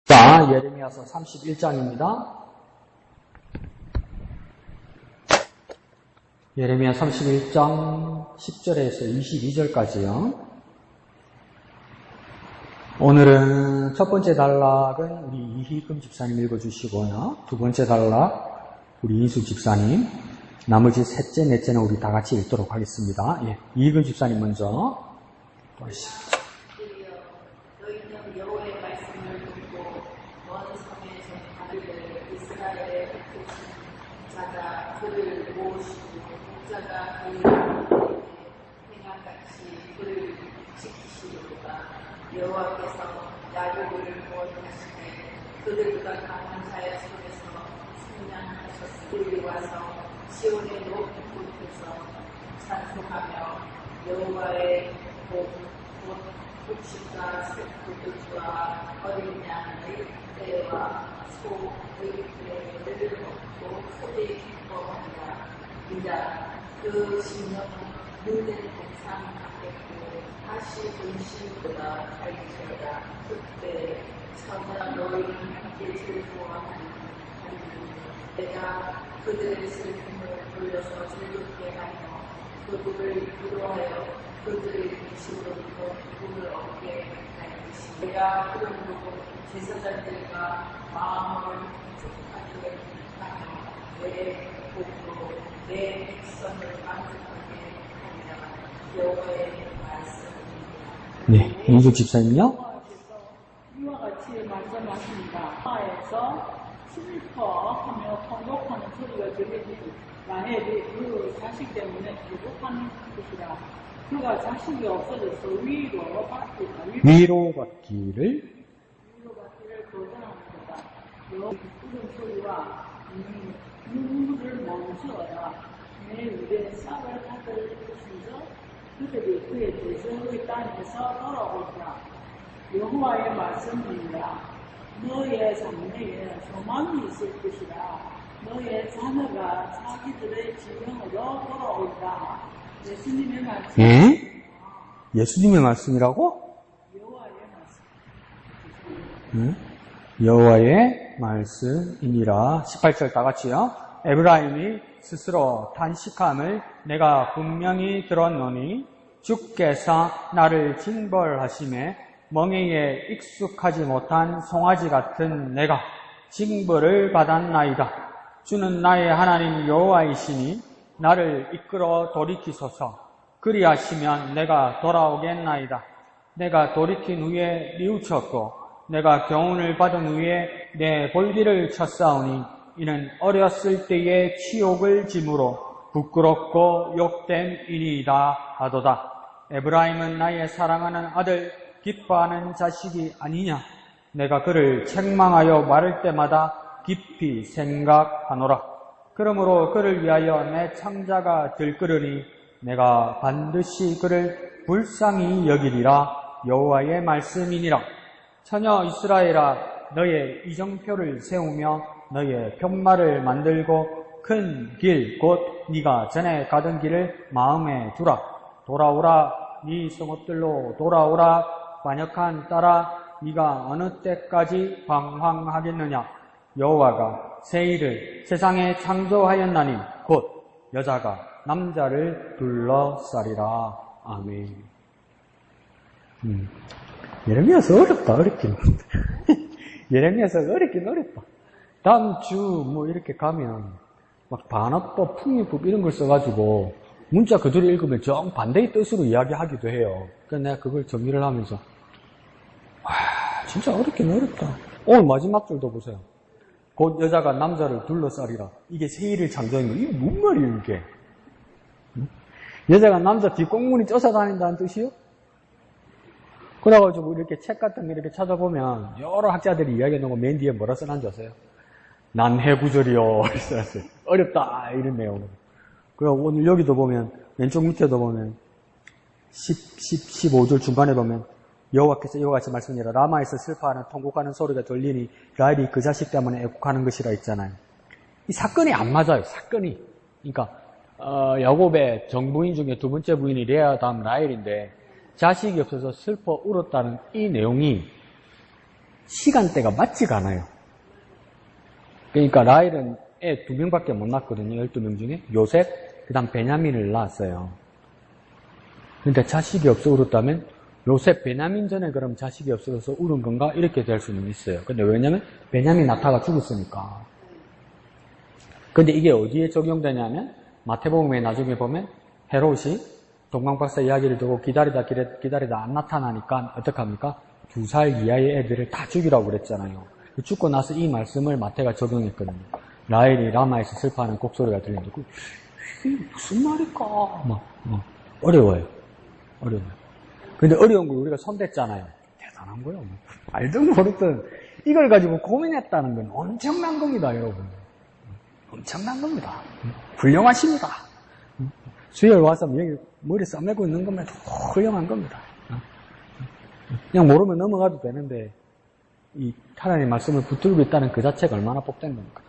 자, 예레미야서 31장입니다. 예레미야 31장 10절에서 22절까지요. 오늘은 첫 번째 단락은 우리 이희금 집사님 읽어주시고요. 두 번째 단락 우리 이수 집사님, 나머지 셋째, 넷째는 우리 다 같이 읽도록 하겠습니다. 예, 이희금 집사님 먼저 보시죠. 여호와께서 야곱을 구원하시되 그들보다 강한 자의 손에서 순양하셨으니 와서 시온의 높은 곳에서 찬송하며 여호와의 복 곡식과 새풀들과 어린 양의 때와 소의 때를 먹고 크게 기뻐하리라. 이자 그 신령은 눈의 동상 앞에 다시 분신보다 갈지어다. 그때 천하 너희는 함께 즐거워하니 내가 그들의 슬픔을 돌려서 즐겁게 하며 그들을 위로하여 그들의 미치로부터 기쁨을 얻게 하였으니 내가 그러므로 제사장들과 마음을 축복하게 하며 내 복으로 내 백성을 만족하게 하리라. 여호와의 네, 이수 집사님요. 이와 같이 말씀하십니다. 하에서 슬퍼하며 통곡하는 소리가 들리니 라헬이 그 자식 때문에 기복하는 것이라. 그가 자식이 없어져서 위로받기를 거절합니다. 부른 소리와 눈물을 멈추어라. 내 위에 쌀을 받을 것이죠. 그들이 그의 대적의 땅에서 돌아오리라. 여호와의 말씀이니라. 너의 장래에 소망이 있을 것이라. 너의 자녀가 자기들의 지명으로 돌아오리라. 예수님의 말씀. 예수님의 말씀이라고? 여호와의 말씀. 여호와의 말씀이니라. 18절 다 같이요. 에브라임이 스스로 탄식함을 내가 분명히 들었노니 주께서 나를 징벌하심에 멍에에 익숙하지 못한 송아지 같은 내가 징벌을 받았나이다. 주는 나의 하나님 여호와이시니 나를 이끌어 돌이키소서. 그리하시면 내가 돌아오겠나이다. 내가 돌이킨 후에 뉘우쳤고 내가 교훈을 받은 후에 내 볼기를 쳤사오니 이는 어렸을 때의 치욕을 짐으로 부끄럽고 욕된 이니이다 하도다. 에브라임은 나의 사랑하는 아들, 기뻐하는 자식이 아니냐. 내가 그를 책망하여 말할 때마다 깊이 생각하노라. 그러므로 그를 위하여 내 창자가 들끓으니 내가 반드시 그를 불쌍히 여기리라. 여호와의 말씀이니라. 처녀 이스라엘아, 너의 이정표를 세우며 너의 편말을 만들고 큰 길, 곧 네가 전에 가던 길을 마음에 두라. 돌아오라, 네 성읍들로 돌아오라. 반역한 딸아, 네가 어느 때까지 방황하겠느냐. 여호와가 새 일을 세상에 창조하였나니 곧 여자가 남자를 둘러싸리라. 아멘. 예레미야서 어렵다, 어렵긴. 예레미야서 어렵긴 어렵다. 다음 주 뭐 이렇게 가면 막 반어법, 풍미법 이런 걸 써가지고 문자 그대로 읽으면 정반대의 뜻으로 이야기하기도 해요. 그래서 내가 그걸 정리를 하면서 와, 진짜 어렵긴 어렵다. 오늘 마지막 줄도 보세요. 곧 여자가 남자를 둘러싸리라. 이게 세일을 창조한 거. 이게 뭔 말이에요, 이게? 여자가 남자 뒷공문이 쫓아다닌다는 뜻이요? 그래가지고 이렇게 책 같은 거 이렇게 찾아보면 여러 학자들이 이야기해놓은 거 맨 뒤에 뭐라 써놨는지 아세요? 난해구절이요. 써놨어요. 어렵다. 이런 내용. 그리고 오늘 여기도 보면 왼쪽 밑에도 보면 15절 중간에 보면 여호와께서 이와 같이 말씀하니라. 라마에서 슬퍼하는 통곡하는 소리가 들리니 라헬이 그 자식 때문에 애국하는 것이라 있잖아요. 이 사건이 안 맞아요. 사건이. 그러니까 야곱의 정부인 중에 두 번째 부인이 레아 다음 라헬인데 자식이 없어서 슬퍼 울었다는 이 내용이 시간대가 맞지가 않아요. 그러니까 라헬은 애 2명밖에 못 낳았거든요. 12명 중에. 요셉, 그 다음 베냐민을 낳았어요. 근데 자식이 없어 울었다면 요셉, 베냐민 전에 그럼 자식이 없어서 울은 건가? 이렇게 될 수는 있어요. 근데 왜냐면 베냐민 낳다가 죽었으니까. 근데 이게 어디에 적용되냐면 마태복음에 나중에 보면 헤롯이 동방박사 이야기를 듣고 기다리다 안 나타나니까 어떡합니까? 2살 이하의 애들을 다 죽이라고 그랬잖아요. 죽고 나서 이 말씀을 마태가 적용했거든요. 라헬이 라마에서 슬퍼하는 곡소리가 들리는데 이게 무슨 말일까? 어려워요. 근데 어려운 걸 우리가 손댔잖아요. 대단한 거예요. 알든 모르든 이걸 가지고 고민했다는 건 엄청난 겁니다, 여러분. 엄청난 겁니다. 훌륭하십니다. 수요일 와서 여기 머리 싸매고 있는 것만 해도 훌륭한 겁니다. 그냥 모르면 넘어가도 되는데 이 하나님의 말씀을 붙들고 있다는 그 자체가 얼마나 복된 겁니까?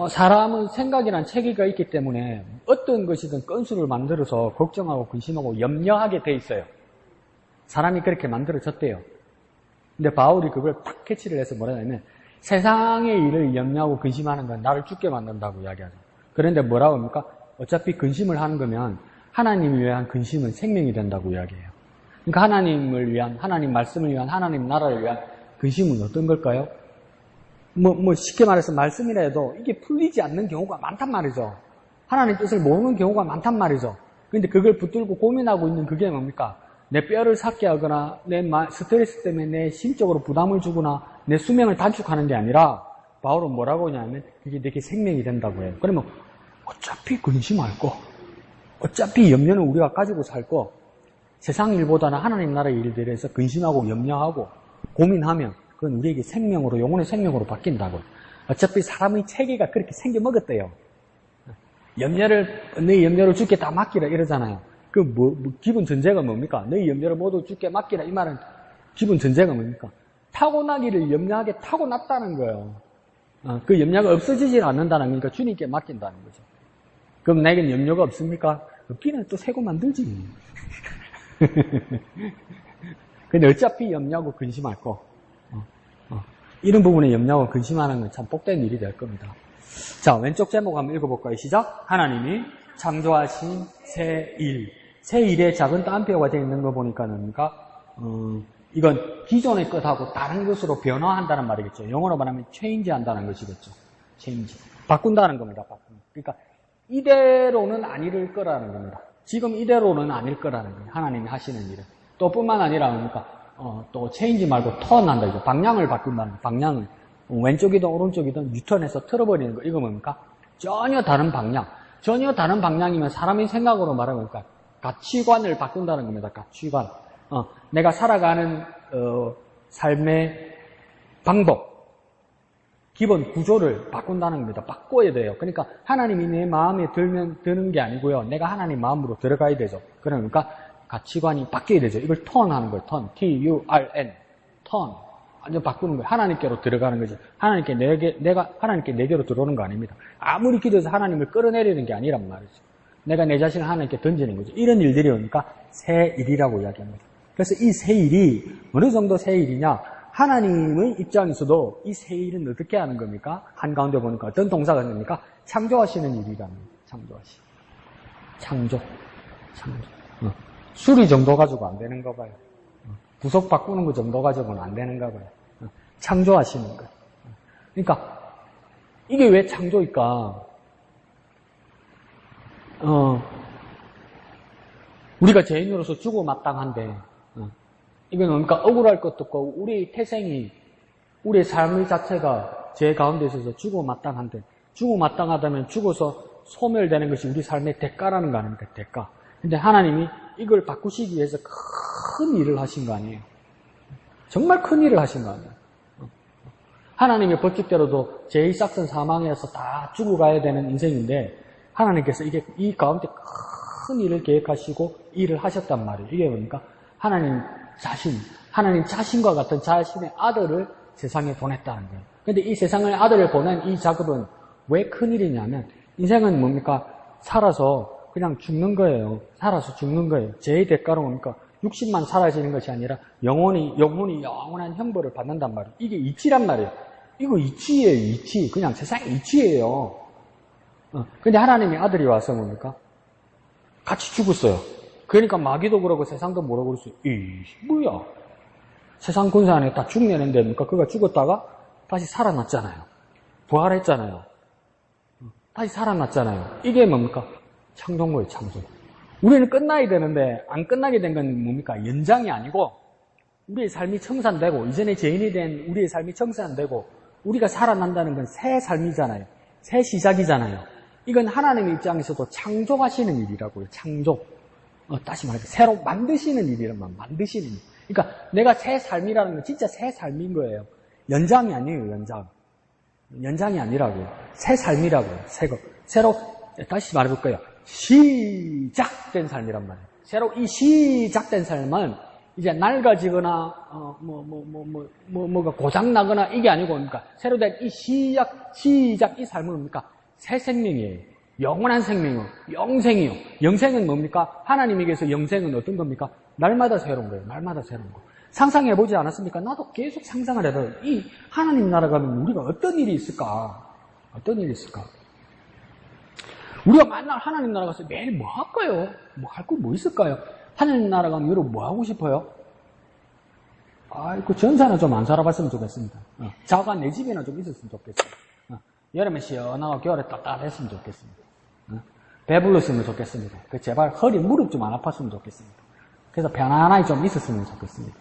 사람은 생각이란 체계가 있기 때문에 어떤 것이든 건수를 만들어서 걱정하고 근심하고 염려하게 돼 있어요. 사람이 그렇게 만들어졌대요. 근데 바울이 그걸 탁 캐치를 해서 뭐라냐면 세상의 일을 염려하고 근심하는 건 나를 죽게 만든다고 이야기하죠. 그런데 뭐라고 합니까? 어차피 근심을 하는 거면 하나님을 위한 근심은 생명이 된다고 이야기해요. 그러니까 하나님을 위한, 하나님 말씀을 위한, 하나님 나라를 위한 근심은 어떤 걸까요? 쉽게 말해서 말씀이라 해도 이게 풀리지 않는 경우가 많단 말이죠. 하나님 뜻을 모르는 경우가 많단 말이죠. 근데 그걸 붙들고 고민하고 있는 그게 뭡니까? 내 뼈를 삭게 하거나 내 스트레스 때문에 내 심적으로 부담을 주거나 내 수명을 단축하는 게 아니라 바울은 뭐라고 하냐면 그게 내게 생명이 된다고 해요. 그러면 어차피 근심할 거, 어차피 염려는 우리가 가지고 살 거, 세상 일보다는 하나님 나라의 일들에 대해서 근심하고 염려하고 고민하면 그건 우리에게 생명으로, 영혼의 생명으로 바뀐다고. 어차피 사람의 체계가 그렇게 생겨먹었대요. 너희 염려를 주께 다 맡기라 이러잖아요. 기본 전제가 뭡니까? 너희 염려를 모두 주께 맡기라 이 말은 기본 전제가 뭡니까? 타고나기를 염려하게 타고났다는 거예요. 그 염려가 없어지질 않는다는 거니까 주님께 맡긴다는 거죠. 그럼 나에겐 염려가 없습니까? 없기는 또 새고 만들지. 근데 어차피 염려하고 근심할 거. 이런 부분에 염려하고 근심하는 건 참 복된 일이 될 겁니다. 자, 왼쪽 제목 한번 읽어볼까요? 시작. 하나님이 창조하신 새 일. 새 일에 작은 따옴표가 되어 있는 거 보니까는, 이건 기존의 것하고 다른 것으로 변화한다는 말이겠죠. 영어로 말하면 change 한다는 것이겠죠. change. 바꾼다는 겁니다. 그러니까 이대로는 아닐 거라는 겁니다. 지금 이대로는 아닐 거라는 거예요. 하나님이 하시는 일은. 또 뿐만 아니라 뭡니까? 또 change 말고 turn 한다. 이죠. 방향을 바꾼다는 거예요. 방향을. 왼쪽이든 오른쪽이든 유턴해서 틀어버리는 거. 이거 뭡니까? 전혀 다른 방향. 전혀 다른 방향이면 사람의 생각으로 말하면 가치관을 바꾼다는 겁니다. 가치관. 내가 살아가는 삶의 방법, 기본 구조를 바꾼다는 겁니다. 바꿔야 돼요. 그러니까 하나님이 내 마음에 드는 게 아니고요. 내가 하나님 마음으로 들어가야 되죠. 그러니까 가치관이 바뀌어야 되죠. 이걸 턴하는 거예요. 턴, T-U-R-N, 턴. 완전 바꾸는 거예요. 하나님께로 들어가는 거죠. 하나님께 내게로 들어오는 거 아닙니다. 아무리 기도해서 하나님을 끌어내리는 게 아니란 말이죠. 내가 내 자신을 하나님께 던지는 거죠. 이런 일들이 오니까 새 일이라고 이야기합니다. 그래서 이 새 일이 어느 정도 새 일이냐? 하나님의 입장에서도 이 새 일은 어떻게 하는 겁니까? 한가운데 보니까 어떤 동사가 됩니까? 창조하시는 일이라는 거예요. 창조. 수리 정도 가지고 안 되는가 봐요. 부속 바꾸는 거 정도 가지고는 안 되는가 봐요. 창조하시는 거예요. 그러니까 이게 왜 창조일까? 우리가 죄인으로서 죽어 마땅한데 이건 뭡니까? 억울할 것도 없고 우리의 태생이, 우리의 삶의 자체가 죄 가운데 있어서 죽어 마땅한데, 죽어 마땅하다면 죽어서 소멸되는 것이 우리 삶의 대가라는 거 아닙니까? 대가. 근데 하나님이 이걸 바꾸시기 위해서 큰 일을 하신 거 아니에요? 정말 큰 일을 하신 거 아니에요? 하나님의 법칙대로도 죄의 싹슨 사망에서 다 죽어가야 되는 인생인데 하나님께서 이 가운데 큰 일을 계획하시고 일을 하셨단 말이에요. 이게 뭡니까? 하나님 자신과 같은 자신의 아들을 세상에 보냈다는 거예요. 근데 이 세상의 아들을 보낸 이 작업은 왜 큰일이냐면 인생은 뭡니까? 살아서 그냥 죽는 거예요. 살아서 죽는 거예요. 죄의 대가로 뭡니까? 육신만 사라지는 것이 아니라 영혼이 영원한 형벌을 받는단 말이에요. 이게 이치란 말이에요. 이거 이치예요, 이치. 그냥 세상의 이치예요. 근데 하나님의 아들이 와서 뭡니까? 같이 죽었어요. 그러니까 마귀도 그러고 세상도 뭐라고 그랬어요? 뭐야? 세상 군사 안에 다 죽내는데 뭡니까? 그가 죽었다가 다시 살아났잖아요. 부활했잖아요. 다시 살아났잖아요. 이게 뭡니까? 창조인 거예요, 창조. 우리는 끝나야 되는데 안 끝나게 된 건 뭡니까? 연장이 아니고 우리의 삶이 청산되고 이전에 죄인이 된 우리의 삶이 청산되고 우리가 살아난다는 건 새 삶이잖아요. 새 시작이잖아요. 이건 하나님의 입장에서도 창조하시는 일이라고요. 창조. 다시 말해서 새로 만드시는 일이란 말, 만드시는 일. 그러니까 내가 새 삶이라는 건 진짜 새 삶인 거예요. 연장이 아니에요, 연장. 연장이 아니라고요. 새 삶이라고요. 새로 다시 말해볼까요? 시작된 삶이란 말이에요. 새로 이 시작된 삶은 이제 낡아지거나 뭐가 고장나거나 이게 아니고 뭡니까? 새로 된 이 시작 이 삶은 뭡니까? 새 생명이에요. 영원한 생명이요. 영생이요. 영생은 뭡니까? 하나님에게서 영생은 어떤 겁니까? 날마다 새로운 거예요. 날마다 새로운 거. 상상해보지 않았습니까? 나도 계속 상상을 해도 이 하나님 나라 가면 우리가 어떤 일이 있을까? 어떤 일이 있을까? 우리가 맨날 하나님 나라 가서 매일 뭐 할까요? 뭐 할 거 뭐 있을까요? 하나님 나라 가면 여러분 뭐 하고 싶어요? 아이고, 전사는 좀 안 살아봤으면 좋겠습니다. 자가 내 집이나 좀 있었으면 좋겠어요. 여름에 시원하고 겨울에 따뜻했으면 좋겠습니다. 배불렀으면 좋겠습니다. 제발 허리, 무릎 좀 안 아팠으면 좋겠습니다. 그래서 편안하게 좀 있었으면 좋겠습니다.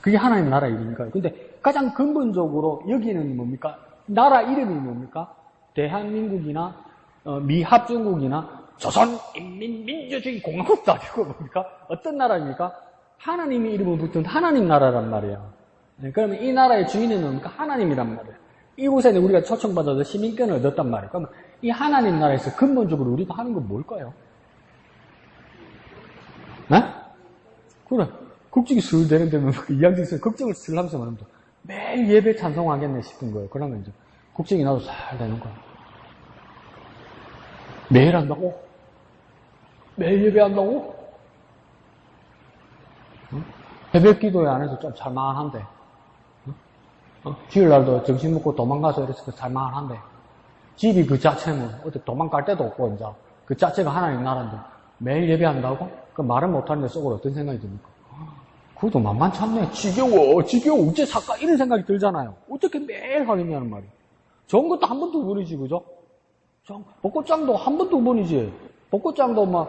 그게 하나님 나라 일인가요? 근데 가장 근본적으로 여기는 뭡니까? 나라 이름이 뭡니까? 대한민국이나 미합중국이나 조선인민민주주의 공화국도 아니고 뭡니까? 어떤 나라입니까? 하나님의 이름을 붙은 하나님 나라란 말이에요. 그러면 이 나라의 주인은 뭡니까? 하나님이란 말이에요. 이곳에는 우리가 초청받아서 시민권을 얻었단 말이에요. 그러면 이 하나님 나라에서 근본적으로 우리가 하는 건 뭘까요? 네? 그래. 걱정이 슬 되는데, 이양진에서 걱정을 슬 하면서 말합니다. 매일 예배 찬송하겠네 싶은 거예요. 그러면 이제, 걱정이 나도 잘 되는 거예요. 매일 한다고? 매일 예배 한다고? 새벽 기도회 안에서 좀 살만한데. 주일날도 정신 먹고 도망가서 이랬을 때 살만한데. 집이 그 자체는 어디 도망갈 데도 없고, 이제. 그 자체가 하나님 나라인데. 매일 예배한다고? 그 말은 못하는데 속으로 어떤 생각이 듭니까? 그것도 만만치 않네. 지겨워. 어째 살까? 이런 생각이 들잖아요. 어떻게 매일 하느냐는 말이에요. 좋은 것도 한 번, 두 번이지, 그죠? 벚꽃장도 한 번, 두 번이지. 벚꽃장도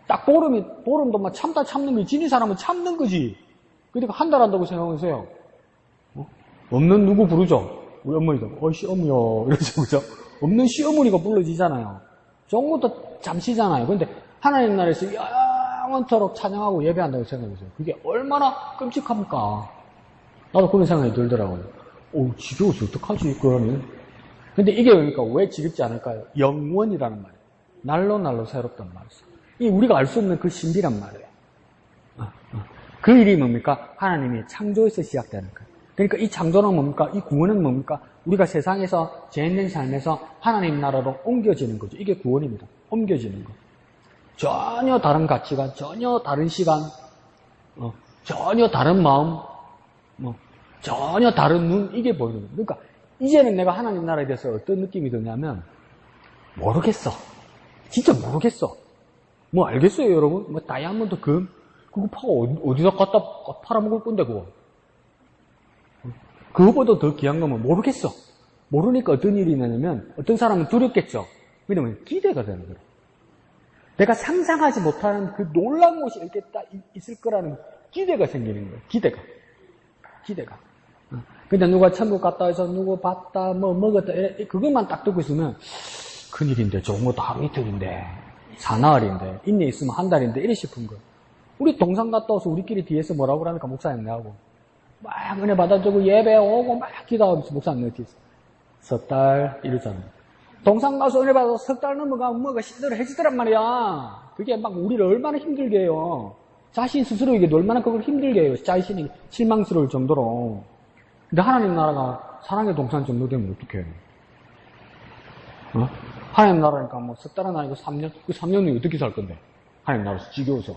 딱 보름도 막 참는 거지. 지니 사람은 참는 거지. 그러니까 한 달 한다고 생각하세요. 없는 누구 부르죠? 우리 어머니도. 시어머니요. 이러죠, 그죠? 없는 시어머니가 불러지잖아요. 좋은 것도 잠시잖아요. 근데 하나님 나라에서 영원토록 찬양하고 예배한다고 생각해보세요. 그게 얼마나 끔찍합니까? 나도 그런 생각이 들더라고요. 지겨워서 어떡하지, 그러면? 근데 이게 그러니까 왜 지겹지 않을까요? 영원이라는 말이에요. 날로 새롭단 말이에요. 우리가 알 수 없는 그 신비란 말이에요. 그 일이 뭡니까? 하나님이 창조에서 시작되는 거예요. 그러니까 이 창조는 뭡니까? 이 구원은 뭡니까? 우리가 세상에서 죄인된 삶에서 하나님 나라로 옮겨지는 거죠. 이게 구원입니다. 옮겨지는 거. 전혀 다른 가치관, 전혀 다른 시간, 전혀 다른 마음, 전혀 다른 눈, 이게 보이는 거예요. 그러니까 이제는 내가 하나님 나라에 대해서 어떤 느낌이 드냐면 모르겠어. 진짜 모르겠어. 뭐 알겠어요, 여러분? 뭐 다이아몬드 금? 그거 어디다 갖다 팔아먹을 건데, 그거. 그거보다 더 귀한 거면 모르겠어. 모르니까 어떤 일이 있냐면 어떤 사람은 두렵겠죠. 왜냐면 기대가 되는 거예요. 내가 상상하지 못하는 그 놀라운 것이 이렇게 딱 있을 거라는 기대가 생기는 거예요. 기대가. 근데 누가 천국 갔다 해서 누구 봤다, 뭐 먹었다, 그것만 딱 듣고 있으면 큰일인데, 좋은 것도 하루 이틀인데, 사나흘인데, 인내 있으면 한 달인데, 이래 싶은 거예요. 우리 동산 갔다 와서 우리끼리 뒤에서 뭐라고 그러니까 목사님 내하고 막 은혜 받아주고 예배 오고 막 기도하면서 목사님 내 뒤에서 석 달 이러잖아요. 동산 가서 은혜 받아서 석 달 넘어가면 뭐가 신들을 해주더란 말이야. 그게 막 우리를 얼마나 힘들게 해요. 자신 스스로에게 얼마나 그걸 힘들게 해요. 자신이 실망스러울 정도로. 근데 하나님 나라가 사랑의 동산 정도 되면 어떡해. 하나님 나라니까 뭐 석 달은 아니고 3년, 그 3년이 어떻게 살 건데. 하나님 나라에서 지겨워서.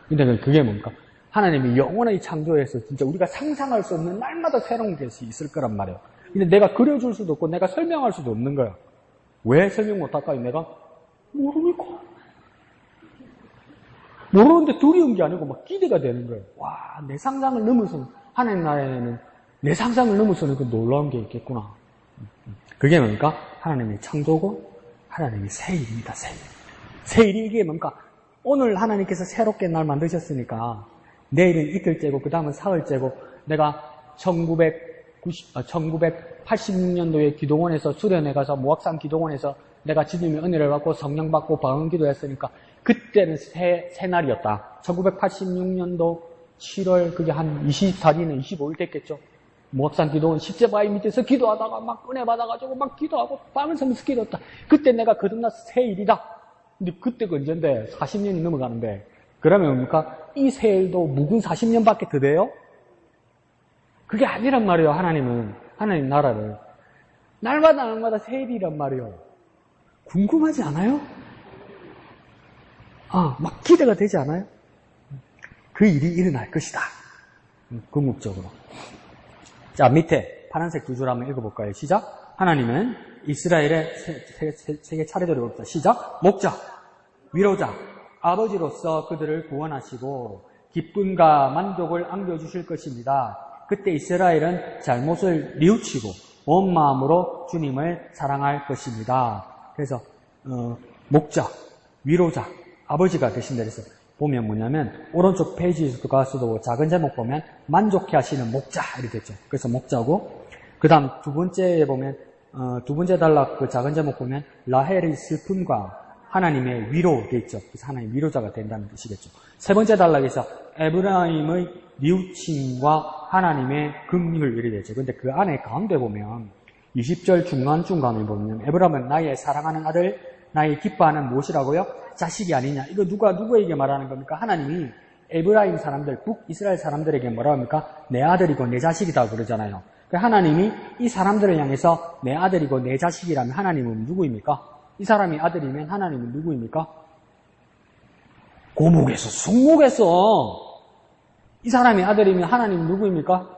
근데 그게 뭡니까? 하나님이 영원히 창조해서 진짜 우리가 상상할 수 없는 날마다 새로운 것이 있을 거란 말이에요. 근데 내가 그려줄 수도 없고 내가 설명할 수도 없는 거예요. 왜 설명 못할까요? 내가 모르니까. 모르는데 두려운 게 아니고 막 기대가 되는 거예요. 와, 내 상상을 넘어서는, 하나님 나라에는 내 상상을 넘어서는 그 놀라운 게 있겠구나. 그게 뭡니까? 하나님의 창조고 하나님의 새일입니다. 새일. 새일이 이게 뭡니까? 오늘 하나님께서 새롭게 날 만드셨으니까 내일은 이틀째고 그 다음은 사흘째고 내가 1986년도에 기도원에서 수련회 가서 모악산 기도원에서 내가 주님의 은혜를 받고 성령 받고 방언 기도했으니까 그때는 새날이었다. 1986년도 7월 그게 한 24일이나 25일 됐겠죠. 모악산 기도원 십자바위 밑에서 기도하다가 막 은혜 받아가지고 막 기도하고 밤을 새면서 기도했다. 그때 내가 거듭나서 새일이다. 근데 그때가 언젠데 40년이 넘어가는데 그러면 뭡니까? 이 새일도 묵은 40년밖에 더 돼요? 그게 아니란 말이에요. 하나님은 하나님 나라를 날마다 새일이란 말이에요. 궁금하지 않아요? 막 기대가 되지 않아요? 그 일이 일어날 것이다. 궁극적으로. 자, 밑에 파란색 두 줄 한번 읽어볼까요? 시작. 하나님은 이스라엘의 세 개 차례대로 봅시다. 시작. 목자, 위로자, 아버지로서 그들을 구원하시고 기쁨과 만족을 안겨주실 것입니다. 그때 이스라엘은 잘못을 뉘우치고 온 마음으로 주님을 사랑할 것입니다. 그래서 목자, 위로자, 아버지가 되신다 그래서 보면 뭐냐면 오른쪽 페이지에서 가서도 작은 제목 보면 만족해 하시는 목자 이렇게 됐죠. 그래서 목자고 그 다음 두 번째에 보면 두 번째 단락 그 작은 제목 보면 라헬의 슬픔과 하나님의 위로 돼 있죠. 그래서 하나님 위로자가 된다는 뜻이겠죠. 세 번째 단락에서 에브라임의 뉘우침과 하나님의 긍휼 이렇게 되죠. 근데 그 안에 가운데 보면 20절 중간에 보면 에브라임은 나의 사랑하는 아들, 나의 기뻐하는 무엇이라고요? 자식이 아니냐. 이거 누구에게 말하는 겁니까? 하나님이 에브라임 사람들, 북이스라엘 사람들에게 뭐라 합니까? 내 아들이고 내 자식이다 그러잖아요. 하나님이 이 사람들을 향해서 내 아들이고 내 자식이라면 하나님은 누구입니까? 이 사람이 아들이면 하나님은 누구입니까? 고목에서 숙목에서 이 사람이 아들이면 하나님은 누구입니까?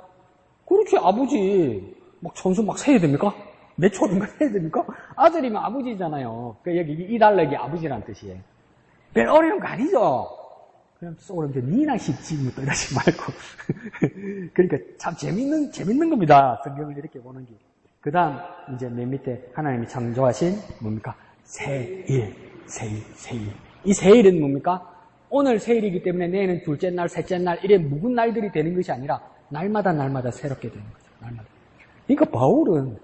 그렇지 아버지 막 천수 막 세야 됩니까? 몇 초인가 해야 됩니까? 아들이면 아버지잖아요. 여기 이 단락이 아버지란 뜻이에요. 별 어려운 거 아니죠? 그냥 쏘는데 니나 쉽지 뭐 이러지 말고. 그러니까 참 재밌는 겁니다. 성경을 이렇게 보는 게. 그 다음 이제 맨 밑에 하나님이 창조하신 뭡니까? 새일. 이 새일은 뭡니까? 오늘 새일이기 때문에 내일은 둘째 날, 셋째 날 이래 묵은 날들이 되는 것이 아니라 날마다 새롭게 되는 거죠. 날마다. 그러니까 바울은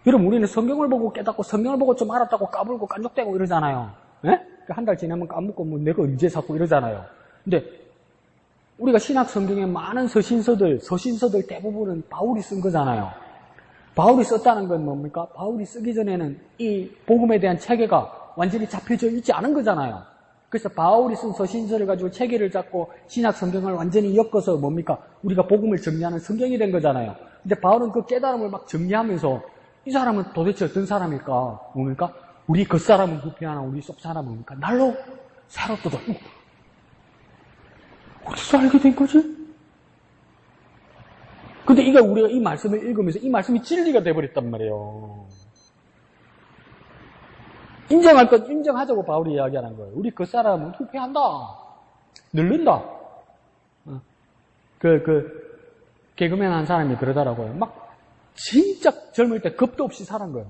여러분 우리는 성경을 보고 깨닫고 성경을 보고 좀 알았다고 까불고 깐족대고 이러잖아요. 예? 한 달 지나면 까먹고 뭐 내가 언제 샀고 이러잖아요. 근데 우리가 신약 성경에 많은 서신서들 대부분은 바울이 쓴 거잖아요. 바울이 썼다는 건 뭡니까? 바울이 쓰기 전에는 이 복음에 대한 체계가 완전히 잡혀져 있지 않은 거잖아요. 그래서 바울이 쓴 서신서를 가지고 체계를 잡고 신약 성경을 완전히 엮어서 뭡니까? 우리가 복음을 정리하는 성경이 된 거잖아요. 근데 바울은 그 깨달음을 막 정리하면서 이 사람은 도대체 어떤 사람일까? 뭡니까? 우리 겉사람은 부패하나 우리 속사람은 뭡니까? 날로 새롭도다. 어디서 알게 된 거지? 근데 우리가 이 말씀을 읽으면서 이 말씀이 진리가 돼버렸단 말이에요. 인정할 것 인정하자고 바울이 이야기하는 거예요. 우리 겉사람은 부패한다. 늙는다. 개그맨 한 사람이 그러더라고요. 막 진짜 젊을 때 겁도 없이 살은 거예요.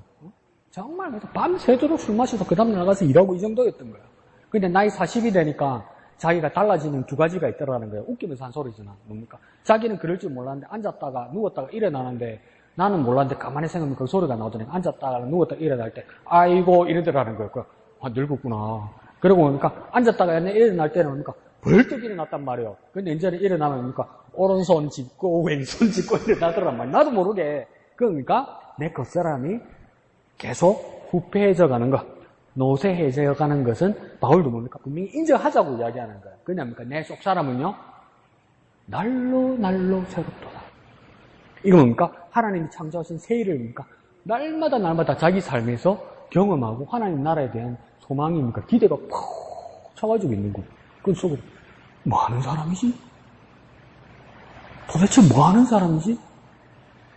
정말 밤새도록 술 마셔서 그 다음날 나가서 일하고 이 정도였던 거예요. 근데 나이 40이 되니까 자기가 달라지는 두 가지가 있더라는 거예요. 웃기면서 한 소리잖아. 뭡니까? 자기는 그럴 줄 몰랐는데 앉았다가 누웠다가 일어나는데 나는 몰랐는데 가만히 생각하면 그 소리가 나오더니 앉았다가 누웠다가 일어날 때 아이고 이러더라는 거예요. 늙었구나. 그리고 뭡니까? 앉았다가 일어날 때는 뭡니까? 벌떡 일어났단 말이에요. 근데 이제는 일어나면 뭡니까? 오른손 짚고 왼손 짚고 일어나더란 말이에요. 나도 모르게. 그러니까 내 겉사람이 계속 후패해져 가는 것, 노쇠해져 가는 것은 바울도 뭡니까? 분명히 인정하자고 이야기하는 거예요. 그냐니까 내 속사람은요, 날로 새롭도다. 이거 뭡니까? 하나님이 창조하신 새일을 뭡니까? 날마다 자기 삶에서 경험하고 하나님 나라에 대한 소망입니까? 기대가 푹 쳐가지고 있는 거예요. 그 속에 뭐 하는 사람이지? 도대체 뭐 하는 사람이지?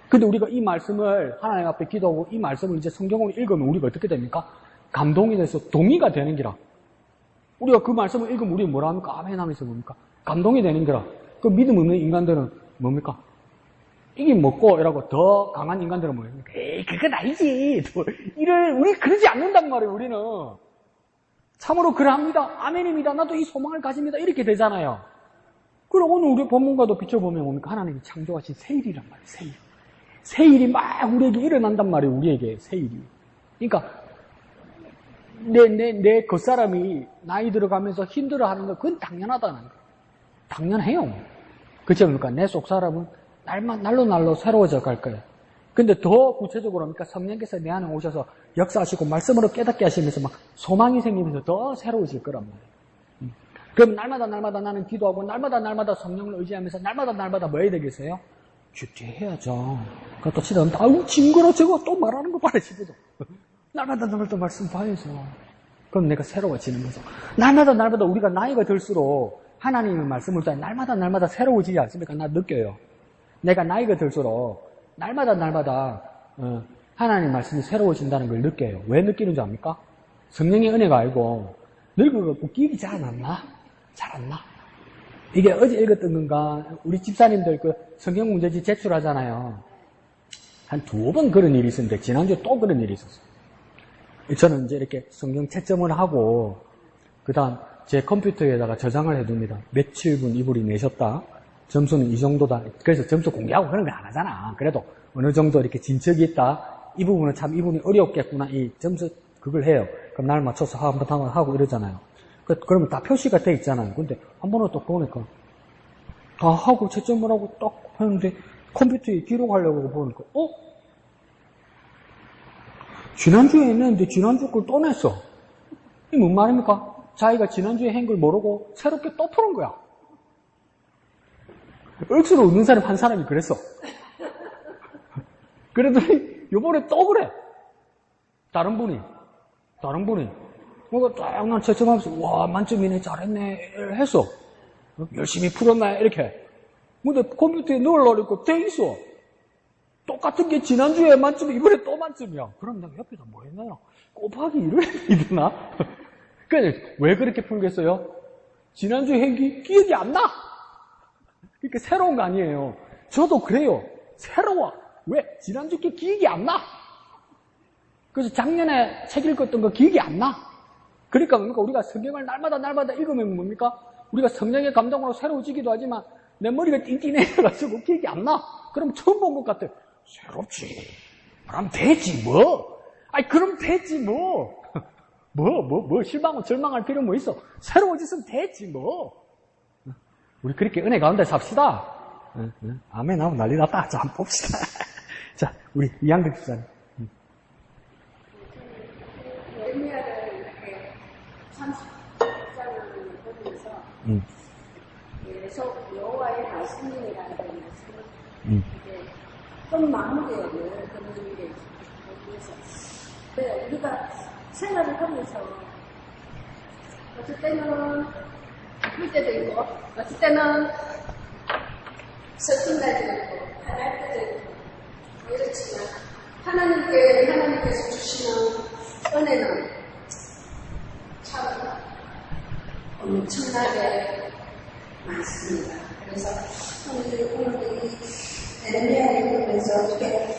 근데 우리가 이 말씀을 하나님 앞에 기도하고 이 말씀을 이제 성경으로 읽으면 우리가 어떻게 됩니까? 감동이 돼서 동의가 되는 기라. 우리가 그 말씀을 읽으면 우리 뭐라 합니까? 아멘 하면서 뭡니까? 감동이 되는 기라. 그 믿음 없는 인간들은 뭡니까? 이게 먹고 이라고 더 강한 인간들은 뭐입니까? 에이, 그건 아니지. 우리 그러지 않는단 말이에요, 우리는. 참으로 그러합니다. 아멘입니다. 나도 이 소망을 가집니다. 이렇게 되잖아요. 그리고 오늘 우리 본문과도 비춰보면 뭡니까? 하나님이 창조하신 새일이란 말이에요, 새일. 새일이 막 우리에게 일어난단 말이에요, 우리에게 새일이. 그러니까, 내 겉사람이 나이 들어가면서 힘들어하는 거, 그건 당연하다는 거예요. 당연해요. 그렇지 않습니까? 내 속사람은 날로 새로워져 갈 거예요. 근데 더 구체적으로 합니까? 성령께서 내 안에 오셔서 역사하시고 말씀으로 깨닫게 하시면서 막 소망이 생기면서 더 새로워질 거란 말이에요. 그럼 날마다 나는 기도하고 날마다 성령을 의지하면서 날마다 뭐 해야 되겠어요? 주퇴해야죠. 그것도 싫은데 아우 징그러 저거 또 말하는 거 봐라 싶어도 날마다 말씀 봐야죠. 그럼 내가 새로워지는 거죠. 날마다 우리가 나이가 들수록 하나님의 말씀을 따라 날마다 새로워지지 않습니까? 나 느껴요. 내가 나이가 들수록 날마다 하나님 말씀이 새로워진다는 걸 느껴요. 왜 느끼는 줄 압니까? 성령의 은혜가 알고 늙어갖고 기억이 잘 안 나? 잘 안 나? 이게 어제 읽었던 건가? 우리 집사님들 그 성경 문제집 제출하잖아요. 한 2번 그런 일이 있었는데 지난주에 또 그런 일이 있었어요. 저는 이제 이렇게 성경 채점을 하고 그 다음 제 컴퓨터에다가 저장을 해둡니다. 며칠 분 이분이 내셨다. 점수는 이 정도다. 그래서 점수 공개하고 그런 거 안 하잖아. 그래도 어느 정도 이렇게 진척이 있다. 이 부분은 참 이분이 어렵겠구나. 이 점수 그걸 해요. 그럼 날 맞춰서 한번 하고 이러잖아요. 그러면 다 표시가 돼 있잖아요. 근데 한 번은 또 보니까 다 하고 채점을 하고 딱 하는데 컴퓨터에 기록하려고 보니까 지난주에 했는데 지난주 걸 또 냈어. 이게 뭔 말입니까? 자기가 지난주에 한 걸 모르고 새롭게 또 푸는 거야. 억수로 웃는 사람 한 사람이 그랬어. 그러더니 요번에 또 그래. 다른 분이 뭔가 딱 난 채점하면서 와 만점이네 잘했네 했어. 열심히 풀었나 이렇게. 근데 컴퓨터에 넣으려니까 돼 있어. 똑같은 게 지난주에 만점이 이번에 또 만점이야. 그럼 내가 옆에다 뭐 했나요? 곱하기 1을 해야 되나? 그러니까 왜 그렇게 풀겠어요? 지난주에 행기 기억이 안 나. 그러니까 새로운 거 아니에요. 저도 그래요. 새로워. 왜? 지난주 게 기억이 안 나. 그래서 작년에 책 읽었던 거 기억이 안 나. 그러니까 뭡니까? 우리가 성경을 날마다 읽으면 뭡니까? 우리가 성령의 감동으로 새로워지기도 하지만 내 머리가 띵띵해가지고 기억이 안 나. 그럼 처음 본 것 같아. 새롭지. 그럼 되지 뭐. 아니 그럼 되지 뭐. 뭐 실망하고 절망할 필요 뭐 있어. 새로워졌으면 되지 뭐. 우리 그렇게 은혜 가운데 삽시다. 아멘 하면 난리 났다. 자, 한번 봅시다. 자, 우리 이양덕 집사님. 엘미야를 이렇게 30장을 보면서 계속 여호와의 말씀이라는 말씀을 이제 좀 마무리해요. 그런 일에 그래서 우리가 생활을 하면서 어쩔 때는 기쁠 때도 있고 어쩔 때는 슬픈 날도 있고 화날 때도 있고 이렇지만 하나님께서 주시는 은혜는 참 엄청나게 많습니다. 그래서 오늘 이 에레미야를 읽으면서 이렇게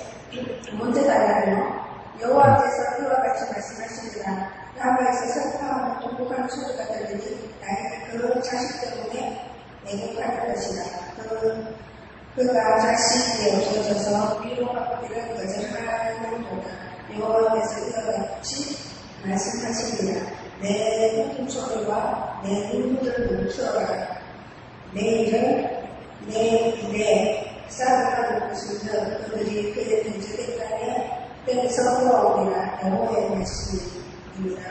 문제가 아니라요. 여호와께서 그와 같이 말씀하십니다. 나무에서 슬퍼하는 통곡하는 소리가 들리니 나의 그 자식 때문에 내게 받을 것이다. 그가 자식이 없어져서 위로받기를 거절하는도다. 여호와께서 이와 같이 말씀하십니다. 내 웃음소리와 내 눈물을 멈추어라. 내일은 내 일에 싸움하는 것은 그들이 그의 된적의 땅에 뺏어 돌아오리라. 여호와의 말씀입니다.